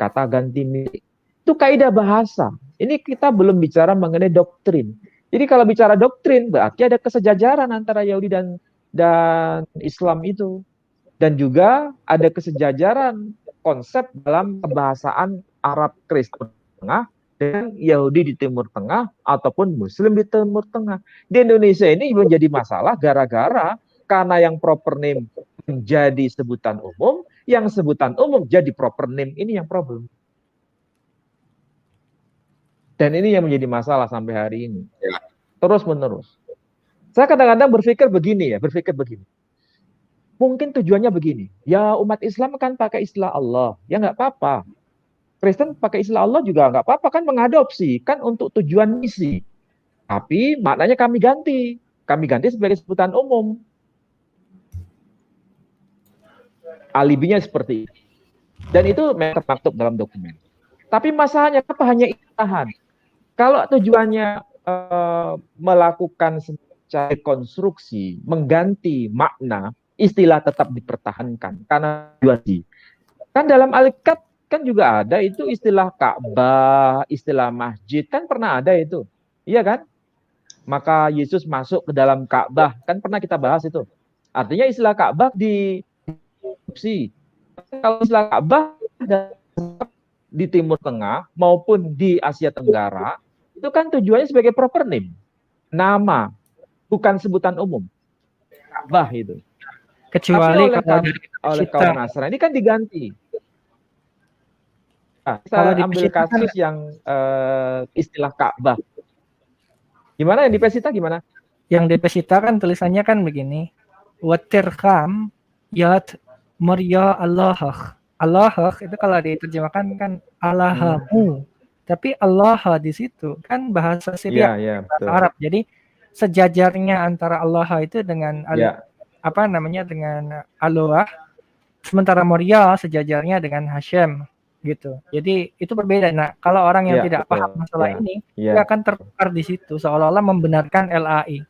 kata ganti milik. Itu kaidah bahasa. Ini kita belum bicara mengenai doktrin. Jadi kalau bicara doktrin, berarti ada kesejajaran antara Yahudi dan Islam itu. Dan juga ada kesejajaran konsep dalam kebahasaan Arab Kristen Tengah dengan Yahudi di Timur Tengah ataupun Muslim di Timur Tengah. Di Indonesia ini menjadi masalah gara-gara karena yang proper name menjadi sebutan umum, yang sebutan umum jadi proper name, ini yang problem. Dan ini yang menjadi masalah sampai hari ini. Terus menerus. Saya kadang-kadang berpikir begini. Mungkin tujuannya begini. Ya umat Islam kan pakai istilah Allah. Ya nggak apa-apa. Kristen pakai istilah Allah juga nggak apa-apa. Kan mengadopsi. Kan untuk tujuan misi. Tapi maknanya kami ganti. Kami ganti sebagai sebutan umum. Alibinya seperti itu. Dan itu memang termaktub dalam dokumen. Tapi masalahnya apa? Hanya itahan. Kalau tujuannya melakukan secara konstruksi, mengganti makna, istilah tetap dipertahankan. Karena kan dalam Alkitab kan juga ada itu istilah Ka'bah, istilah masjid, kan pernah ada itu. Iya kan? Maka Yesus masuk ke dalam Ka'bah, kan pernah kita bahas itu. Artinya istilah Ka'bah diadopsi. Kalau istilah Ka'bah di Timur Tengah maupun di Asia Tenggara, itu kan tujuannya sebagai proper name, nama, bukan sebutan umum. Ka'bah itu. Kecuali Tapi kalau dari oleh kita, kaum Nasrani ini kan diganti. Nah, kita kalau di ambil Pesita kan kasus yang istilah Ka'bah. Gimana yang di Pesita gimana? yang di Pesita kan tulisannya kan begini. Watirkam yat Maria Allah. Allah itu kalau diterjemahkan kan Allahamu. Tapi Allah di situ kan bahasa Syria, Iya, bahasa betul. Arab. Jadi sejajarnya antara Allah itu dengan Ya, apa namanya dengan Allah, sementara Maria sejajarnya dengan Hashem gitu. Jadi itu berbeda. Nah, kalau orang yang ya, tidak betul. paham masalah Ya, ini, ya, dia akan tertukar di situ seolah-olah membenarkan LAI.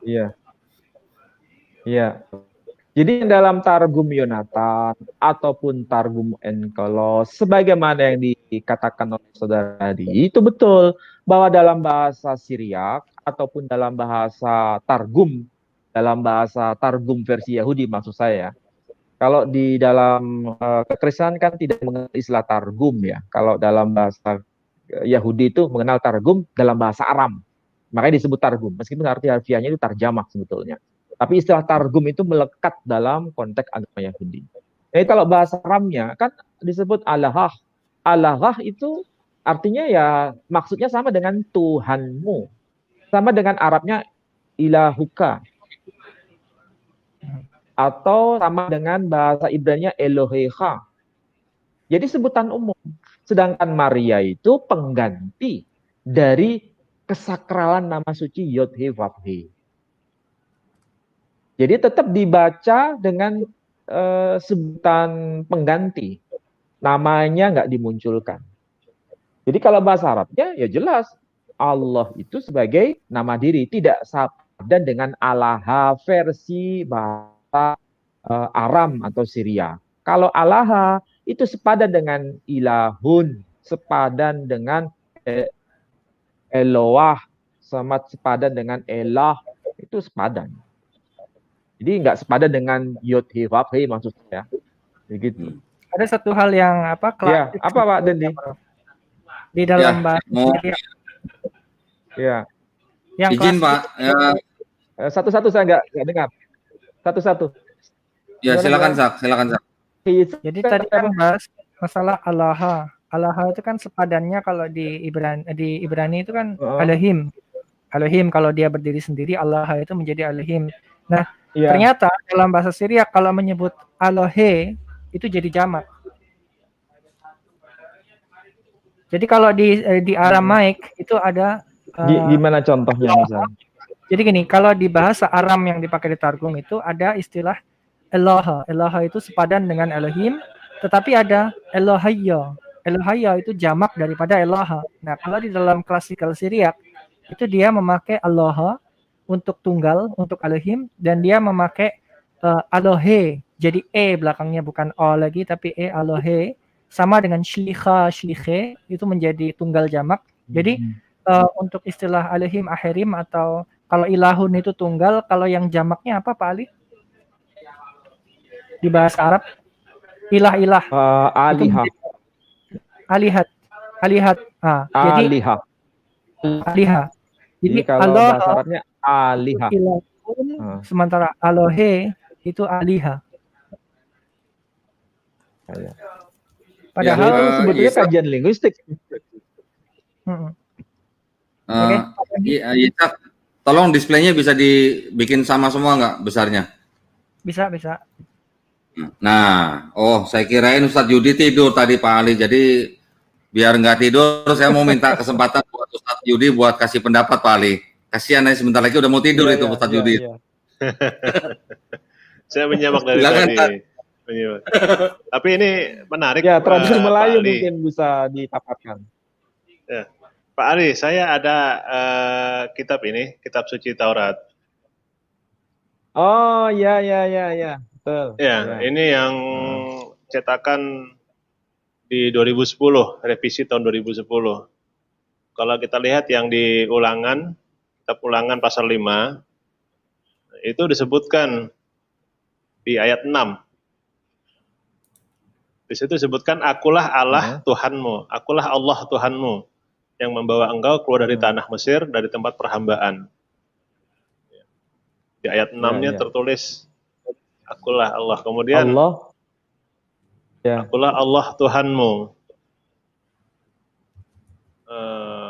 iya, iya. Jadi dalam Targum Yonatan ataupun Targum Enkelos, sebagaimana yang dikatakan oleh saudara tadi, itu betul bahwa dalam bahasa Syriak ataupun dalam bahasa Targum versi Yahudi maksud saya. Kalau di dalam kekristenan kan tidak mengenal istilah Targum ya. Kalau dalam bahasa Yahudi itu mengenal Targum dalam bahasa Aram. Makanya disebut Targum, meskipun arti harfiahnya itu tarjamah sebetulnya. Tapi istilah Targum itu melekat dalam konteks agama Yahudi. Jadi kalau bahasa Aramnya kan disebut Allahah. Allahah itu artinya ya maksudnya sama dengan Tuhanmu. Sama dengan Arabnya ilahuka. Atau sama dengan bahasa Ibrani Elohecha. Jadi sebutan umum. Sedangkan Maria itu pengganti dari kesakralan nama suci Yod-Heh-Vav-Heh. Jadi tetap dibaca dengan sebutan pengganti. Namanya nggak dimunculkan. Jadi kalau bahasa Arabnya ya jelas Allah itu sebagai nama diri. Tidak sepadan dengan Allaha versi bahasa Aram atau Syria. Kalau Allaha itu sepadan dengan ilahun, sepadan dengan Eloah, sama sepadan dengan elah, itu sepadan. Jadi nggak sepadan dengan Yod He Vav He maksud saya. Begitu. Ada satu hal yang apa Ya, apa Pak Dendi? di dalam bahasa mau Syria Ya. yang izin klasik. Pak. Ya, Satu-satu saya nggak dengar. Satu-satu. ya silakan Sak, silakan Sak. Jadi tadi kan bahas masalah Allah. Allah itu kan sepadannya kalau di Ibrani itu kan Elohim. Elohim kalau dia berdiri sendiri, Allah itu menjadi Elohim. Nah, ya. Ternyata dalam bahasa Syria kalau menyebut Elohe itu jadi jamak. Jadi kalau di Aramaik itu ada gimana contohnya misalnya? Jadi gini, kalau di bahasa Aram yang dipakai di Targum itu ada istilah Eloha. Eloha itu sepadan dengan Elohim, tetapi ada Elohaya. Elohaya itu jamak daripada Eloha. Nah, kalau di dalam klasikal Syriak itu dia memakai Eloha untuk tunggal, untuk Elohim, dan dia memakai Elohe. Jadi belakangnya bukan O lagi, tapi Elohe. Sama dengan Shlicha, Shliche, itu menjadi tunggal jamak. Jadi untuk istilah Elohim, Aherim, atau kalau ilahun itu tunggal, kalau yang jamaknya apa Pak Ali? Di bahasa Arab? Ilah-ilah. Aliha. Alihat. Alihat. Jadi Aliha. Aliha. Jadi kalau Allah, bahasa Arabnya Aliha. Ilahun, sementara Elohe itu Aliha. Padahal itu sebetulnya kajian linguistik. Iya, tolong displaynya bisa dibikin sama semua nggak besarnya? Bisa. Nah, saya kirain Ustadz Yudi tidur tadi Pak Ali, jadi biar nggak tidur, saya mau minta kesempatan buat Ustadz Yudi buat kasih pendapat Pak Ali. Kasihan ya sebentar lagi udah mau tidur itu Ustadz Yudi. Saya menyimak dari tadi. Tapi ini menarik. Ya, tradisi Melayu mungkin bisa ditapatkan. Ya. Pak Ali, saya ada kitab suci Taurat. Oh, ya. Betul. Ya, ini yang cetakan di 2010, revisi tahun 2010. Kalau kita lihat yang di ulangan, kitab ulangan pasal 5, itu disebutkan di ayat 6. Di situ disebutkan, akulah Allah Tuhanmu, akulah Allah Tuhanmu, yang membawa engkau keluar dari tanah Mesir, dari tempat perhambaan. Di ayat 6-nya tertulis, akulah Allah. Kemudian, Allah. akulah Allah Tuhanmu.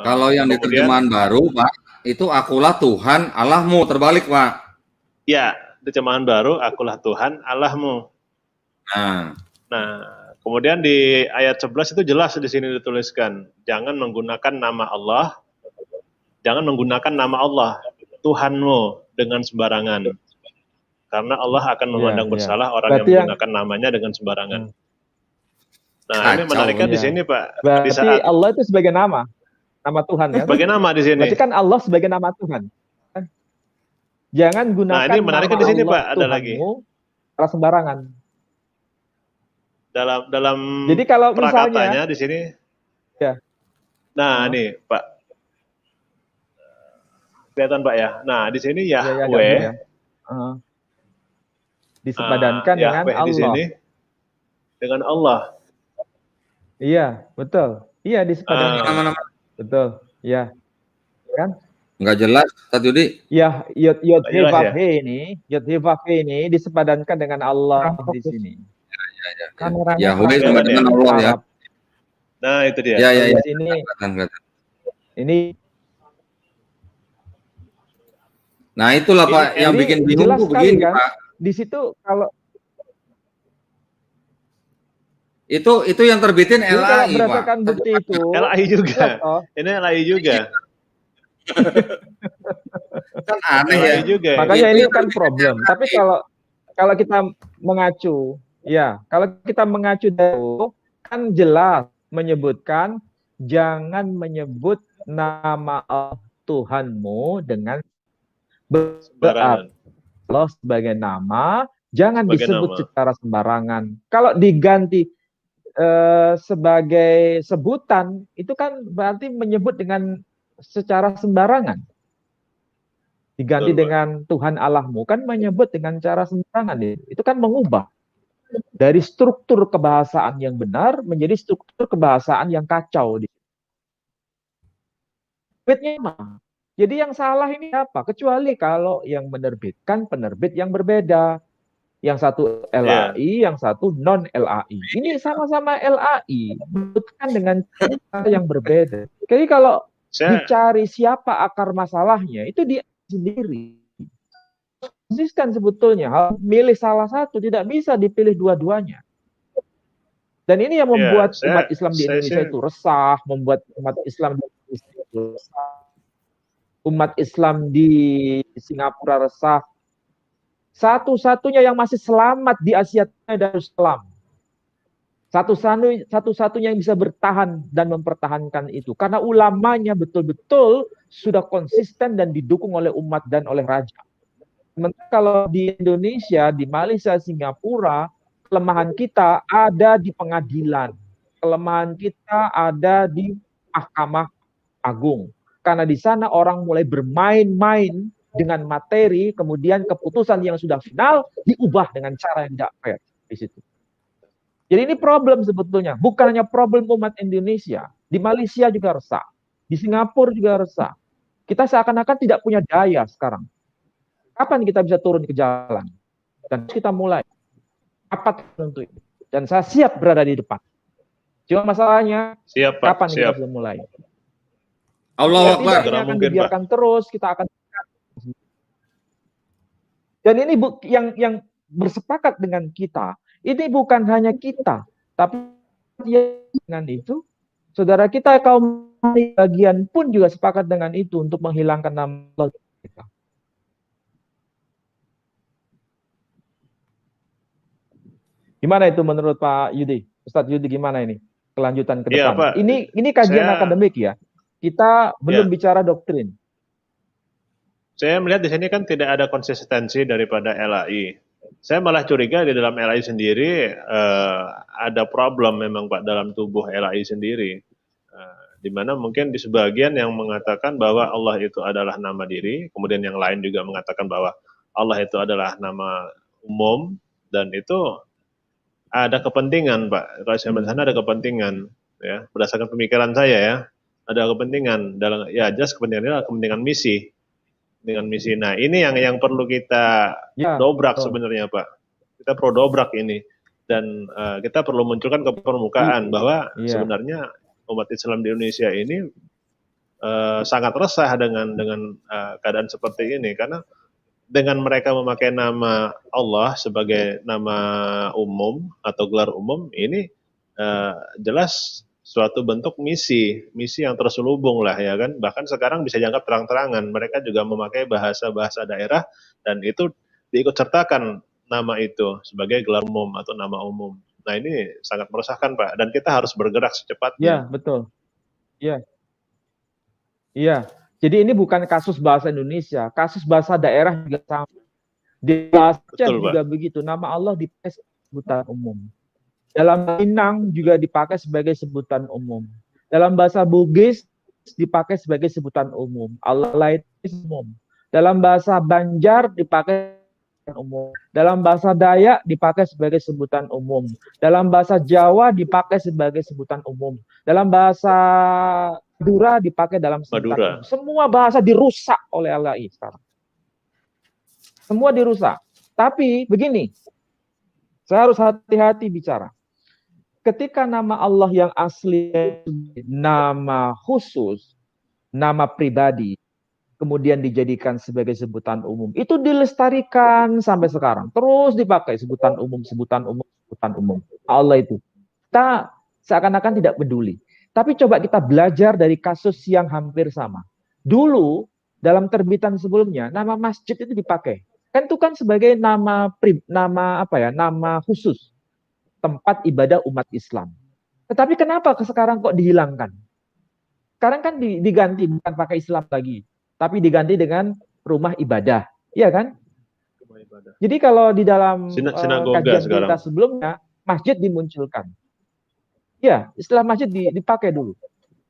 Kalau yang di terjemahan baru, Pak, itu akulah Tuhan Allahmu, terbalik, Pak. Ya, terjemahan baru, akulah Tuhan Allahmu. Nah, kemudian di ayat 11 itu jelas di sini dituliskan, jangan menggunakan nama Allah, jangan menggunakan nama Allah, Tuhanmu, dengan sembarangan. Karena Allah akan memandang bersalah orang yang menggunakan namanya dengan sembarangan. Nah, ini menariknya di sini, Pak. Berarti di saat Allah itu sebagai nama Tuhan kan? Sebagai nama di sini. Berarti kan Allah sebagai nama Tuhan. Jangan gunakan ini menariknya nama di sini, Allah Pak, ada lagi. Secara sembarangan. Dalam Jadi kalau prakatanya di sini. Ya. Nah, ini, Pak. Kelihatan, Pak ya. Nah, di sini Yahweh disepadankan dengan Yahweh Allah. Di sini dengan Allah. Iya, betul. Iya, disepadankan. Betul. Iya. Kan? Enggak jelas, Ustaz Yudi. Ya, Yod He ini disepadankan dengan Allah di sini. Yahweh sama dengan Allah ya. Nah, itu dia. Ya. Di sini. Ini. Nah, itulah Pak yang bikin bingung begini, kan? Pak. Di situ kalau itu yang terbitin LAI, Pak. Berdasarkan bukti itu. LAI juga. Ini LAI juga. Kan aneh ya. Juga. Makanya ini kan problem. Tapi kalau kita mengacu, kalau kita mengacu dari kan jelas menyebutkan jangan menyebut nama Tuhanmu dengan berarti Allah sebagai nama, jangan disebut secara sembarangan. Kalau diganti sebagai sebutan, itu kan berarti menyebut dengan secara sembarangan. Diganti dengan Tuhan Allahmu, kan menyebut dengan cara sembarangan. Itu kan mengubah dari struktur kebahasaan yang benar menjadi struktur kebahasaan yang kacau. Jadi yang salah ini apa? Kecuali kalau yang menerbitkan penerbit yang berbeda. Yang satu LAI, yang satu non-LAI. Ini sama-sama LAI, menyebutkan dengan cara yang berbeda. Jadi kalau dicari siapa akar masalahnya, itu dia sendiri. Konsisten sebetulnya, harus milih salah satu, tidak bisa dipilih dua-duanya. Dan ini yang membuat umat Islam di Indonesia itu resah, membuat umat Islam di Indonesia itu resah. Umat Islam di Singapura resah. Satu-satunya yang masih selamat di Asia Darussalam. Satu-satunya yang bisa bertahan dan mempertahankan itu. Karena ulamanya betul-betul sudah konsisten dan didukung oleh umat dan oleh raja. Sementara kalau di Indonesia, di Malaysia, Singapura, kelemahan kita ada di pengadilan. Kelemahan kita ada di Mahkamah Agung. Karena di sana orang mulai bermain-main dengan materi, kemudian keputusan yang sudah final diubah dengan cara yang tidak fair di situ. Jadi ini problem sebetulnya, bukan hanya problem umat Indonesia, di Malaysia juga resah, di Singapura juga resah. Kita seakan-akan tidak punya daya sekarang. Kapan kita bisa turun ke jalan? Dan kita mulai rapat untuk itu. Dan saya siap berada di depan. Cuma masalahnya, kapan kita bisa mulai? Allah Akbar. Tidak, ini akan dibiarkan terus, kita akan. Dan ini yang bersepakat dengan kita, ini bukan hanya kita, tapi dengan itu, saudara kita kaum bagian pun juga sepakat dengan itu untuk menghilangkan nama Allah kita. Gimana itu menurut Pak Yudi? Ustadz Yudi gimana ini? Kelanjutan ke depan. Pak, ini kajian akademik ya. Kita belum bicara doktrin. Saya melihat di sini kan tidak ada konsistensi daripada LAI. Saya malah curiga di dalam LAI sendiri ada problem memang Pak dalam tubuh LAI sendiri. Di mana mungkin di sebagian yang mengatakan bahwa Allah itu adalah nama diri, kemudian yang lain juga mengatakan bahwa Allah itu adalah nama umum, dan itu ada kepentingan Pak. Kalau saya melihat ada kepentingan, ya berdasarkan pemikiran saya ya, ada kepentingan dalam ya jelas kepentingannya adalah kepentingan misi. Dengan misi. Nah, ini yang perlu kita dobrak sebenarnya, Pak. Kita perlu dobrak ini, dan kita perlu munculkan ke permukaan bahwa sebenarnya umat Islam di Indonesia ini sangat resah dengan keadaan seperti ini, karena dengan mereka memakai nama Allah sebagai nama umum atau gelar umum, ini jelas suatu bentuk misi yang terselubung lah ya kan. Bahkan sekarang bisa dianggap terang-terangan mereka juga memakai bahasa-bahasa daerah dan itu diikut sertakan nama itu sebagai gelar umum atau nama umum. Nah ini sangat meresahkan Pak, dan kita harus bergerak secepatnya. Iya betul. Iya. Jadi ini bukan kasus bahasa Indonesia, kasus bahasa daerah juga sama. Di bahasa Aceh juga begitu, nama Allah dipakai sebutan umum. Dalam Minang juga dipakai sebagai sebutan umum. Dalam bahasa Bugis dipakai sebagai sebutan umum. Allah itu umum. Dalam bahasa Banjar dipakai sebutan umum. Dalam bahasa Dayak dipakai sebagai sebutan umum. Dalam bahasa Jawa dipakai sebagai sebutan umum. Dalam bahasa Madura dipakai dalam sebutan umum. Semua bahasa dirusak oleh LAI sekarang. Semua dirusak. Tapi begini, saya harus hati-hati bicara. Ketika nama Allah yang asli, nama khusus, nama pribadi, kemudian dijadikan sebagai sebutan umum, itu dilestarikan sampai sekarang. Terus dipakai sebutan umum, sebutan umum, sebutan umum. Allah itu. Kita seakan-akan tidak peduli. Tapi coba kita belajar dari kasus yang hampir sama. Dulu, dalam terbitan sebelumnya, nama masjid itu dipakai. Kan itu kan sebagai nama khusus. Tempat ibadah umat Islam. Tetapi kenapa sekarang kok dihilangkan? Sekarang kan diganti, bukan pakai Islam lagi, tapi diganti dengan rumah ibadah. Iya kan? Rumah ibadah. Jadi kalau di dalam kajian kita sebelumnya, masjid dimunculkan. Ya, istilah masjid dipakai dulu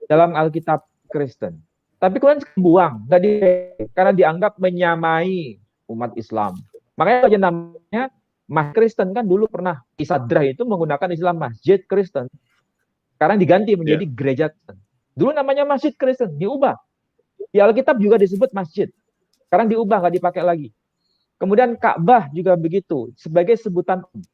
dalam Alkitab Kristen. Tapi kemudian dibuang, karena dianggap menyamai umat Islam. Makanya namanya Masjid Kristen kan dulu pernah Isadrah itu menggunakan istilah Masjid Kristen. Sekarang diganti menjadi gereja Kristen. Dulu namanya Masjid Kristen, diubah. Di Alkitab juga disebut masjid. Sekarang diubah, nggak dipakai lagi. Kemudian Ka'bah juga begitu, sebagai sebutan umum.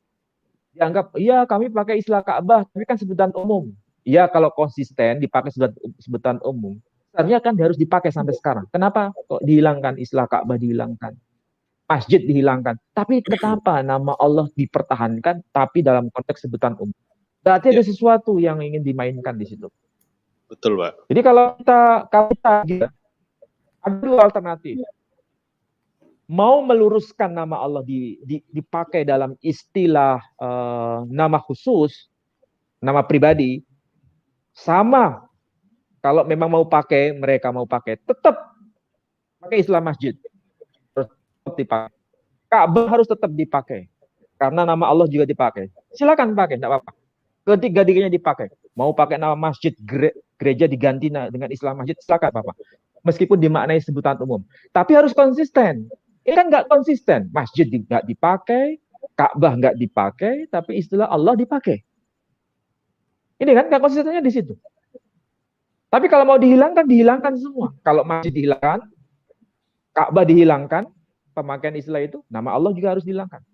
Dianggap, iya kami pakai istilah Ka'bah, tapi kan sebutan umum. Iya kalau konsisten dipakai sebutan umum, sebenarnya kan harus dipakai sampai sekarang. Kenapa kok dihilangkan istilah Ka'bah, dihilangkan? Masjid dihilangkan, tapi kenapa nama Allah dipertahankan tapi dalam konteks sebutan umum? Berarti ada sesuatu yang ingin dimainkan di situ. Betul, Pak. Jadi kalau kita ada dua alternatif. Mau meluruskan nama Allah dipakai dalam istilah nama khusus, nama pribadi, sama kalau memang mereka mau pakai, tetap pakai istilah masjid. Dipakai. Ka'bah harus tetap dipakai karena nama Allah juga dipakai. Silakan pakai, tidak apa-apa. Ketiga-tiganya dipakai. Mau pakai nama masjid, gereja diganti dengan istilah masjid, silakan apa-apa. Meskipun dimaknai sebutan umum, tapi harus konsisten. Ini kan nggak konsisten. Masjid nggak dipakai, Ka'bah nggak dipakai, tapi istilah Allah dipakai. Ini kan nggak konsistennya di situ. Tapi kalau mau dihilangkan semua. Kalau masjid dihilangkan, Ka'bah dihilangkan, pemakaian istilah itu, nama Allah juga harus dihilangkan.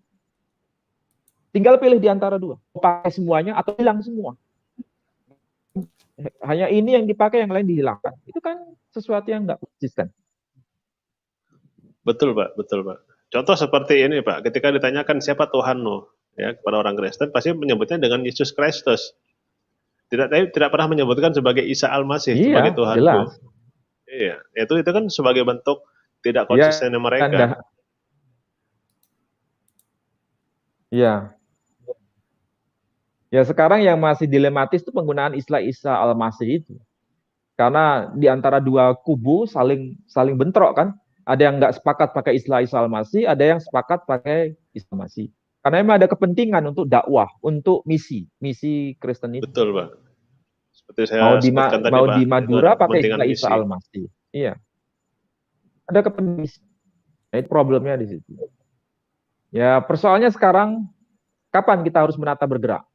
Tinggal pilih di antara dua. Pakai semuanya atau hilang semua. Hanya ini yang dipakai, yang lain dihilangkan. Itu kan sesuatu yang nggak konsisten. Betul, Pak. Betul, Pak. Contoh seperti ini, Pak. Ketika ditanyakan siapa Tuhanmu, ya, kepada orang Kristen, pasti menyebutnya dengan Yesus Kristus. Tidak pernah menyebutkan sebagai Isa Al-Masih, sebagai Tuhanku. Jelas. Iya, itu kan sebagai bentuk tidak konsistennya mereka. Ya. Ya sekarang yang masih dilematis itu penggunaan istilah Isa Al-Masih itu. Karena di antara dua kubu saling bentrok kan. Ada yang nggak sepakat pakai istilah Isa Al-Masih, ada yang sepakat pakai Islamasi. Karena memang ada kepentingan untuk dakwah, untuk misi Kristen itu. Betul, Pak. Seperti saya sebutkan tadi, mau Pak, di Madura pakai kepentingan istilah Isa misi. Al-Masih. Iya. Ada kepentingan. Nah, itu problemnya di situ. Ya, persoalannya sekarang kapan kita harus menata bergerak?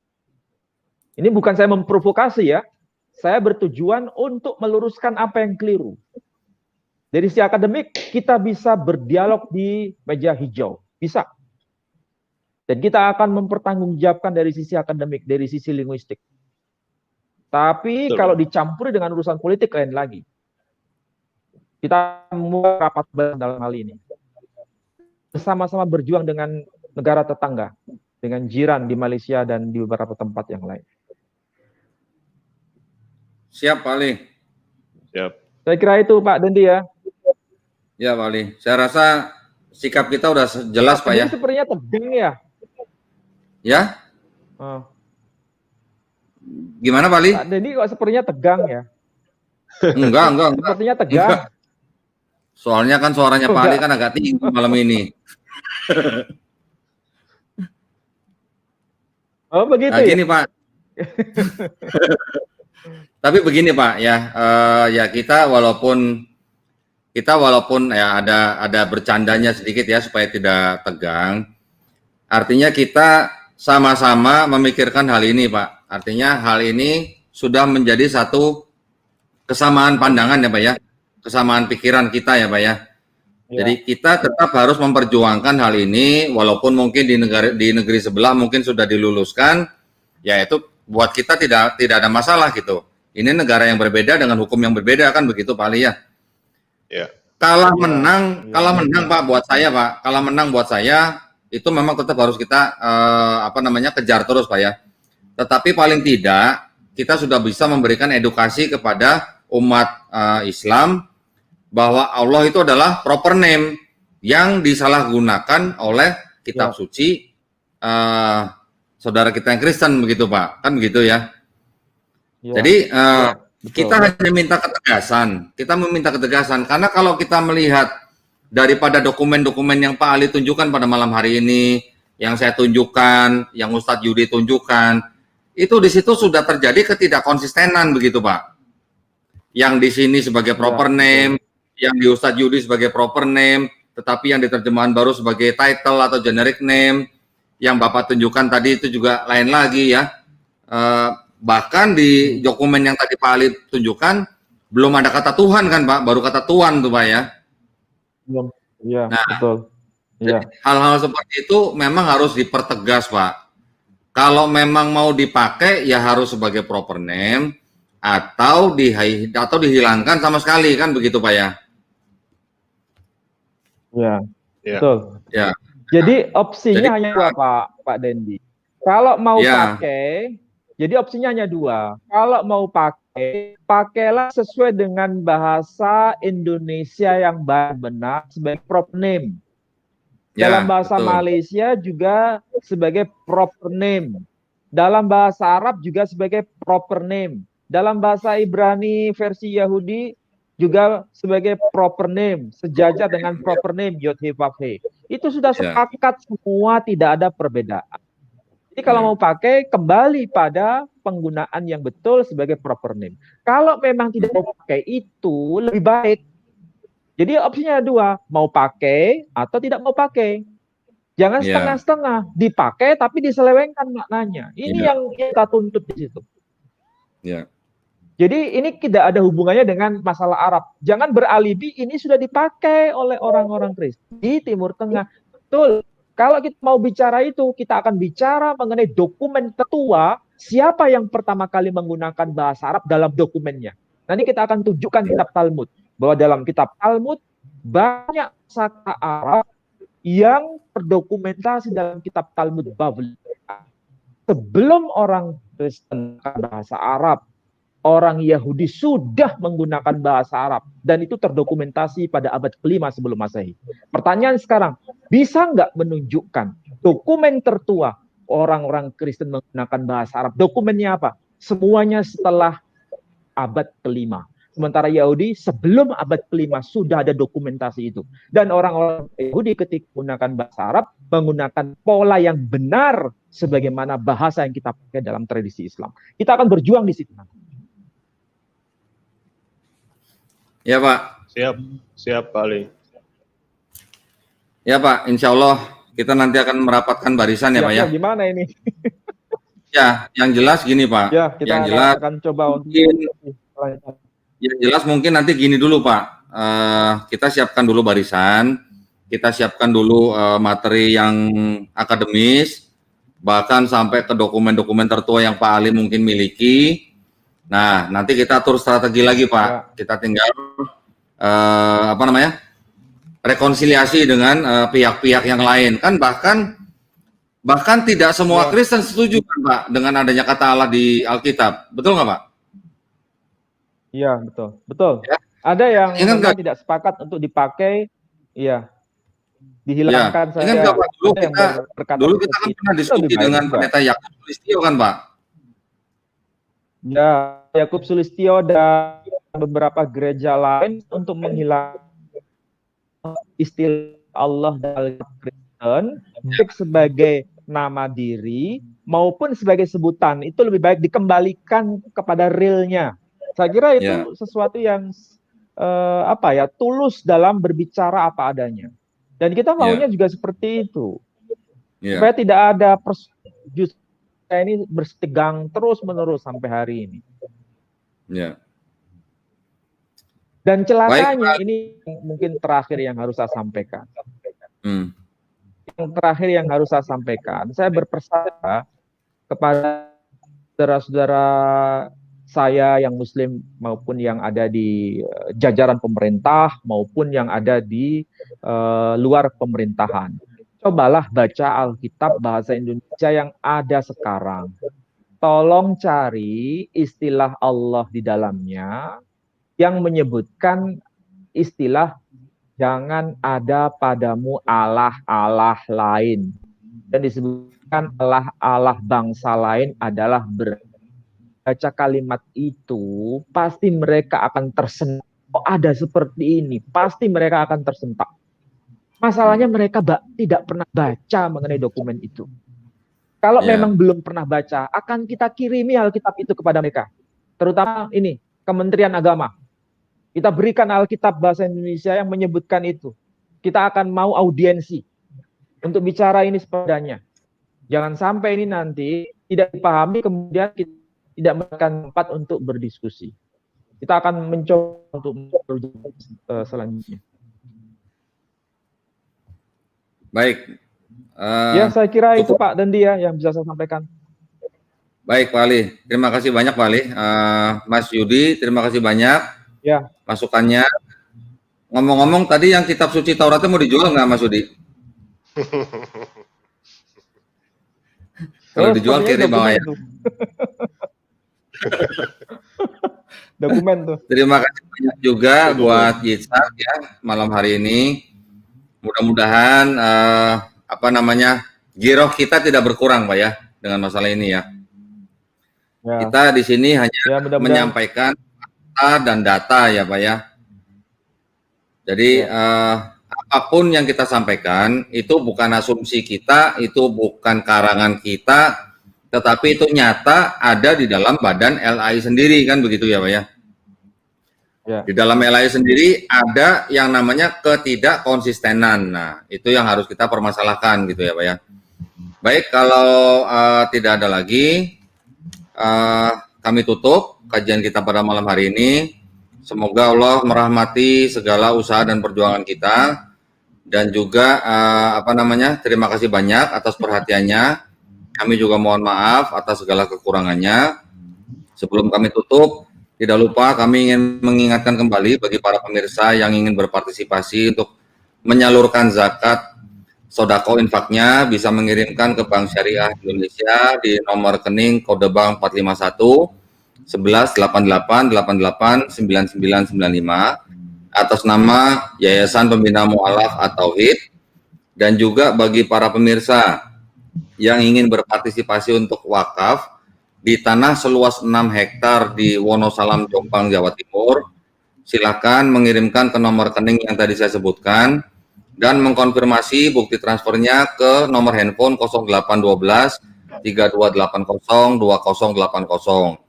Ini bukan saya memprovokasi ya. Saya bertujuan untuk meluruskan apa yang keliru. Dari sisi akademik, kita bisa berdialog di meja hijau. Bisa. Dan kita akan mempertanggungjawabkan dari sisi akademik, dari sisi linguistik. Tapi Betul. kalau dicampuri dengan urusan politik lain lagi. Kita mau rapat dalam hal ini. Bersama-sama berjuang dengan negara tetangga, dengan jiran di Malaysia dan di beberapa tempat yang lain. Siap, Pak Ali. Siap. Saya kira itu Pak Dendi ya. Ya, Pak Ali. Saya rasa sikap kita udah jelas, Pak ya. Ini sepertinya tegang ya. Ya? Oh. Gimana, Pak Ali? Pak Dendi kok sepertinya tegang ya? Enggak. Sepertinya tegang. Enggak. Soalnya kan suaranya Pak Ali kan agak tinggi malam ini. Oh begitu nah, ya? gini Pak. Tapi begini Pak ya, ya kita walaupun ya ada bercandanya sedikit ya supaya tidak tegang. Artinya kita sama-sama memikirkan hal ini Pak. Artinya hal ini sudah menjadi satu kesamaan pandangan ya Pak ya, kesamaan pikiran kita ya Pak ya. Jadi kita tetap harus memperjuangkan hal ini walaupun mungkin di negeri sebelah mungkin sudah diluluskan, ya itu buat kita tidak ada masalah gitu. Ini negara yang berbeda dengan hukum yang berbeda kan begitu Pak Ali ya. Ya. Kalah menang Pak buat saya Pak. Kalah menang buat saya itu memang tetap harus kita kejar terus Pak ya. Tetapi paling tidak kita sudah bisa memberikan edukasi kepada umat Islam bahwa Allah itu adalah proper name yang disalahgunakan oleh kitab suci saudara kita yang Kristen begitu Pak, kan begitu ya. Jadi kita hanya minta ketegasan, karena kalau kita melihat daripada dokumen-dokumen yang Pak Ali tunjukkan pada malam hari ini, yang saya tunjukkan, yang Ustadz Yudi tunjukkan, itu di situ sudah terjadi ketidakkonsistenan begitu Pak. Yang di sini sebagai proper name, yang di Ustadz Yudi sebagai proper name, tetapi yang di terjemahan baru sebagai title atau generic name, yang Bapak tunjukkan tadi itu juga lain lagi ya. Bahkan di dokumen yang tadi Pak Ali tunjukkan, belum ada kata Tuhan kan Pak, baru kata Tuhan tuh Pak ya. Belum, iya nah, betul. Iya. Hal-hal seperti itu memang harus dipertegas Pak. Kalau memang mau dipakai ya harus sebagai proper name, atau dihilangkan sama sekali kan begitu Pak ya. Ya, betul. Ya. Jadi opsinya hanya dua Pak Dendi. Kalau mau pakai, jadi opsinya hanya dua. Kalau mau pakai, pakailah sesuai dengan bahasa Indonesia yang benar sebagai proper name. Dalam bahasa Malaysia juga sebagai proper name. Dalam bahasa Arab juga sebagai proper name. Dalam bahasa Ibrani versi Yahudi juga sebagai proper name, sejajar dengan proper name Yod-Heh-Vav-Heh. Itu sudah sepakat semua, tidak ada perbedaan. Jadi kalau mau pakai, kembali pada penggunaan yang betul sebagai proper name. Kalau memang tidak mau pakai, itu lebih baik. Jadi opsinya dua, mau pakai atau tidak mau pakai. Jangan setengah-setengah, dipakai tapi diselewengkan maknanya. Ini yang kita tuntut di situ. Jadi ini tidak ada hubungannya dengan masalah Arab. Jangan beralibi ini sudah dipakai oleh orang-orang Kristen di Timur Tengah. Betul. Kalau kita mau bicara itu, kita akan bicara mengenai dokumen tetua, siapa yang pertama kali menggunakan bahasa Arab dalam dokumennya. Nanti kita akan tunjukkan kitab Talmud. Bahwa dalam kitab Talmud, banyak kata Arab yang terdokumentasi dalam kitab Talmud Bavli. Sebelum orang Kristen bahasa Arab, orang Yahudi sudah menggunakan bahasa Arab. Dan itu terdokumentasi pada abad ke-5 sebelum Masehi. Pertanyaan sekarang, bisa nggak menunjukkan dokumen tertua orang-orang Kristen menggunakan bahasa Arab? Dokumennya apa? Semuanya setelah abad ke-5. Sementara Yahudi sebelum abad ke-5 sudah ada dokumentasi itu. Dan orang-orang Yahudi ketika menggunakan bahasa Arab, menggunakan pola yang benar sebagaimana bahasa yang kita pakai dalam tradisi Islam. Kita akan berjuang di situ. Ya Pak. Siap Pak Ali. Ya Pak, insya Allah kita nanti akan merapatkan barisan ya Pak ya. Gimana ini? Ya, yang jelas gini Pak. Ya, kita yang jelas akan coba yang jelas mungkin nanti gini dulu Pak. Kita siapkan dulu barisan, kita siapkan dulu materi yang akademis, bahkan sampai ke dokumen-dokumen tertua yang Pak Ali mungkin miliki. Nah, nanti kita atur strategi lagi Pak. Ya. Kita tinggal rekonsiliasi dengan pihak-pihak yang lain. Kan bahkan tidak semua Kristen setuju kan Pak dengan adanya kata Allah di Alkitab. Betul nggak Pak? Iya, betul. Ya. Ada yang tidak sepakat untuk dipakai, iya, dihilangkan saja. Ingat nggak Pak, dulu kita kan pernah diskusi dengan pendeta Yakub Sulistyo kan Pak? Ya, Yakub Sulistyo dan beberapa gereja lain untuk menghilangkan istilah Allah dalam Kristen, baik sebagai nama diri maupun sebagai sebutan, itu lebih baik dikembalikan kepada realnya. Saya kira itu sesuatu yang tulus dalam berbicara apa adanya. Dan kita maunya juga seperti itu. Supaya tidak ada justru ini bertegang terus-menerus sampai hari ini. Dan celakanya ini mungkin terakhir yang harus saya sampaikan. Yang terakhir yang harus saya sampaikan, saya berpesan kepada saudara-saudara saya yang Muslim maupun yang ada di jajaran pemerintah maupun yang ada di luar pemerintahan. Cobalah baca Alkitab bahasa Indonesia yang ada sekarang. Tolong cari istilah Allah di dalamnya yang menyebutkan istilah jangan ada padamu Allah-Allah lain. Dan disebutkan Allah-Allah bangsa lain adalah baca kalimat itu, pasti mereka akan tersentak. Oh, ada seperti ini, pasti mereka akan tersentak. Masalahnya mereka tidak pernah baca mengenai dokumen itu. Kalau memang belum pernah baca, akan kita kirimi Alkitab itu kepada mereka. Terutama ini, Kementerian Agama. Kita berikan Alkitab bahasa Indonesia yang menyebutkan itu. Kita akan mau audiensi untuk bicara ini sepadanya. Jangan sampai ini nanti tidak dipahami, kemudian kita tidak mendapatkan tempat untuk berdiskusi. Kita akan mencoba untuk selanjutnya. Baik. Ya, saya kira itu Pak Dendi ya yang bisa saya sampaikan. Baik Pak Ali, terima kasih banyak Pak Ali. Mas Yudi, terima kasih banyak. Ya. Masukannya. Ngomong-ngomong tadi yang kitab suci Tauratnya mau dijual nggak Mas Yudi? Kalau dijual kirim bawah ya. Dokumen tuh. Terima kasih banyak juga buat Yitzhak ya malam hari ini. Mudah-mudahan giroh kita tidak berkurang Pak ya dengan masalah ini ya. Kita di sini hanya menyampaikan fakta dan data ya Pak ya. Jadi apapun yang kita sampaikan itu bukan asumsi kita, itu bukan karangan kita, tetapi itu nyata ada di dalam badan LAI sendiri kan begitu ya Pak ya. Di dalam LAI sendiri ada yang namanya ketidakkonsistenan. Nah, itu yang harus kita permasalahkan gitu ya Pak ya. Baik, kalau tidak ada lagi, kami tutup kajian kita pada malam hari ini. Semoga Allah merahmati segala usaha dan perjuangan kita. Dan juga terima kasih banyak atas perhatiannya. Kami juga mohon maaf atas segala kekurangannya. Sebelum kami tutup, tidak lupa kami ingin mengingatkan kembali bagi para pemirsa yang ingin berpartisipasi untuk menyalurkan zakat sodako infaknya bisa mengirimkan ke Bank Syariah Indonesia di nomor rekening kode bank 451 118888 9995 atas nama Yayasan Pembina Mu'alaf at-Tauhid. Dan juga bagi para pemirsa yang ingin berpartisipasi untuk wakaf di tanah seluas 6 hektar di Wonosalam, Jombang, Jawa Timur, silakan mengirimkan ke nomor rekening yang tadi saya sebutkan dan mengkonfirmasi bukti transfernya ke nomor handphone 0812 3280 2080.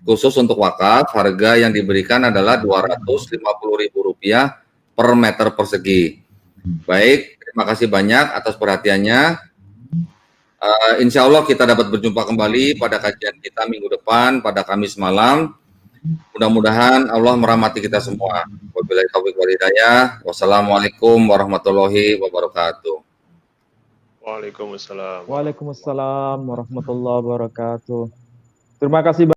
Khusus untuk wakaf, harga yang diberikan adalah Rp250.000 per meter persegi. Baik, terima kasih banyak atas perhatiannya. Insya Allah kita dapat berjumpa kembali pada kajian kita minggu depan pada Kamis malam. Mudah-mudahan Allah merahmati kita semua. Wabillahi taufiq wal hidayah. Wassalamualaikum warahmatullahi wabarakatuh. Waalaikumsalam. Waalaikumsalam warahmatullahi wabarakatuh. Terima kasih.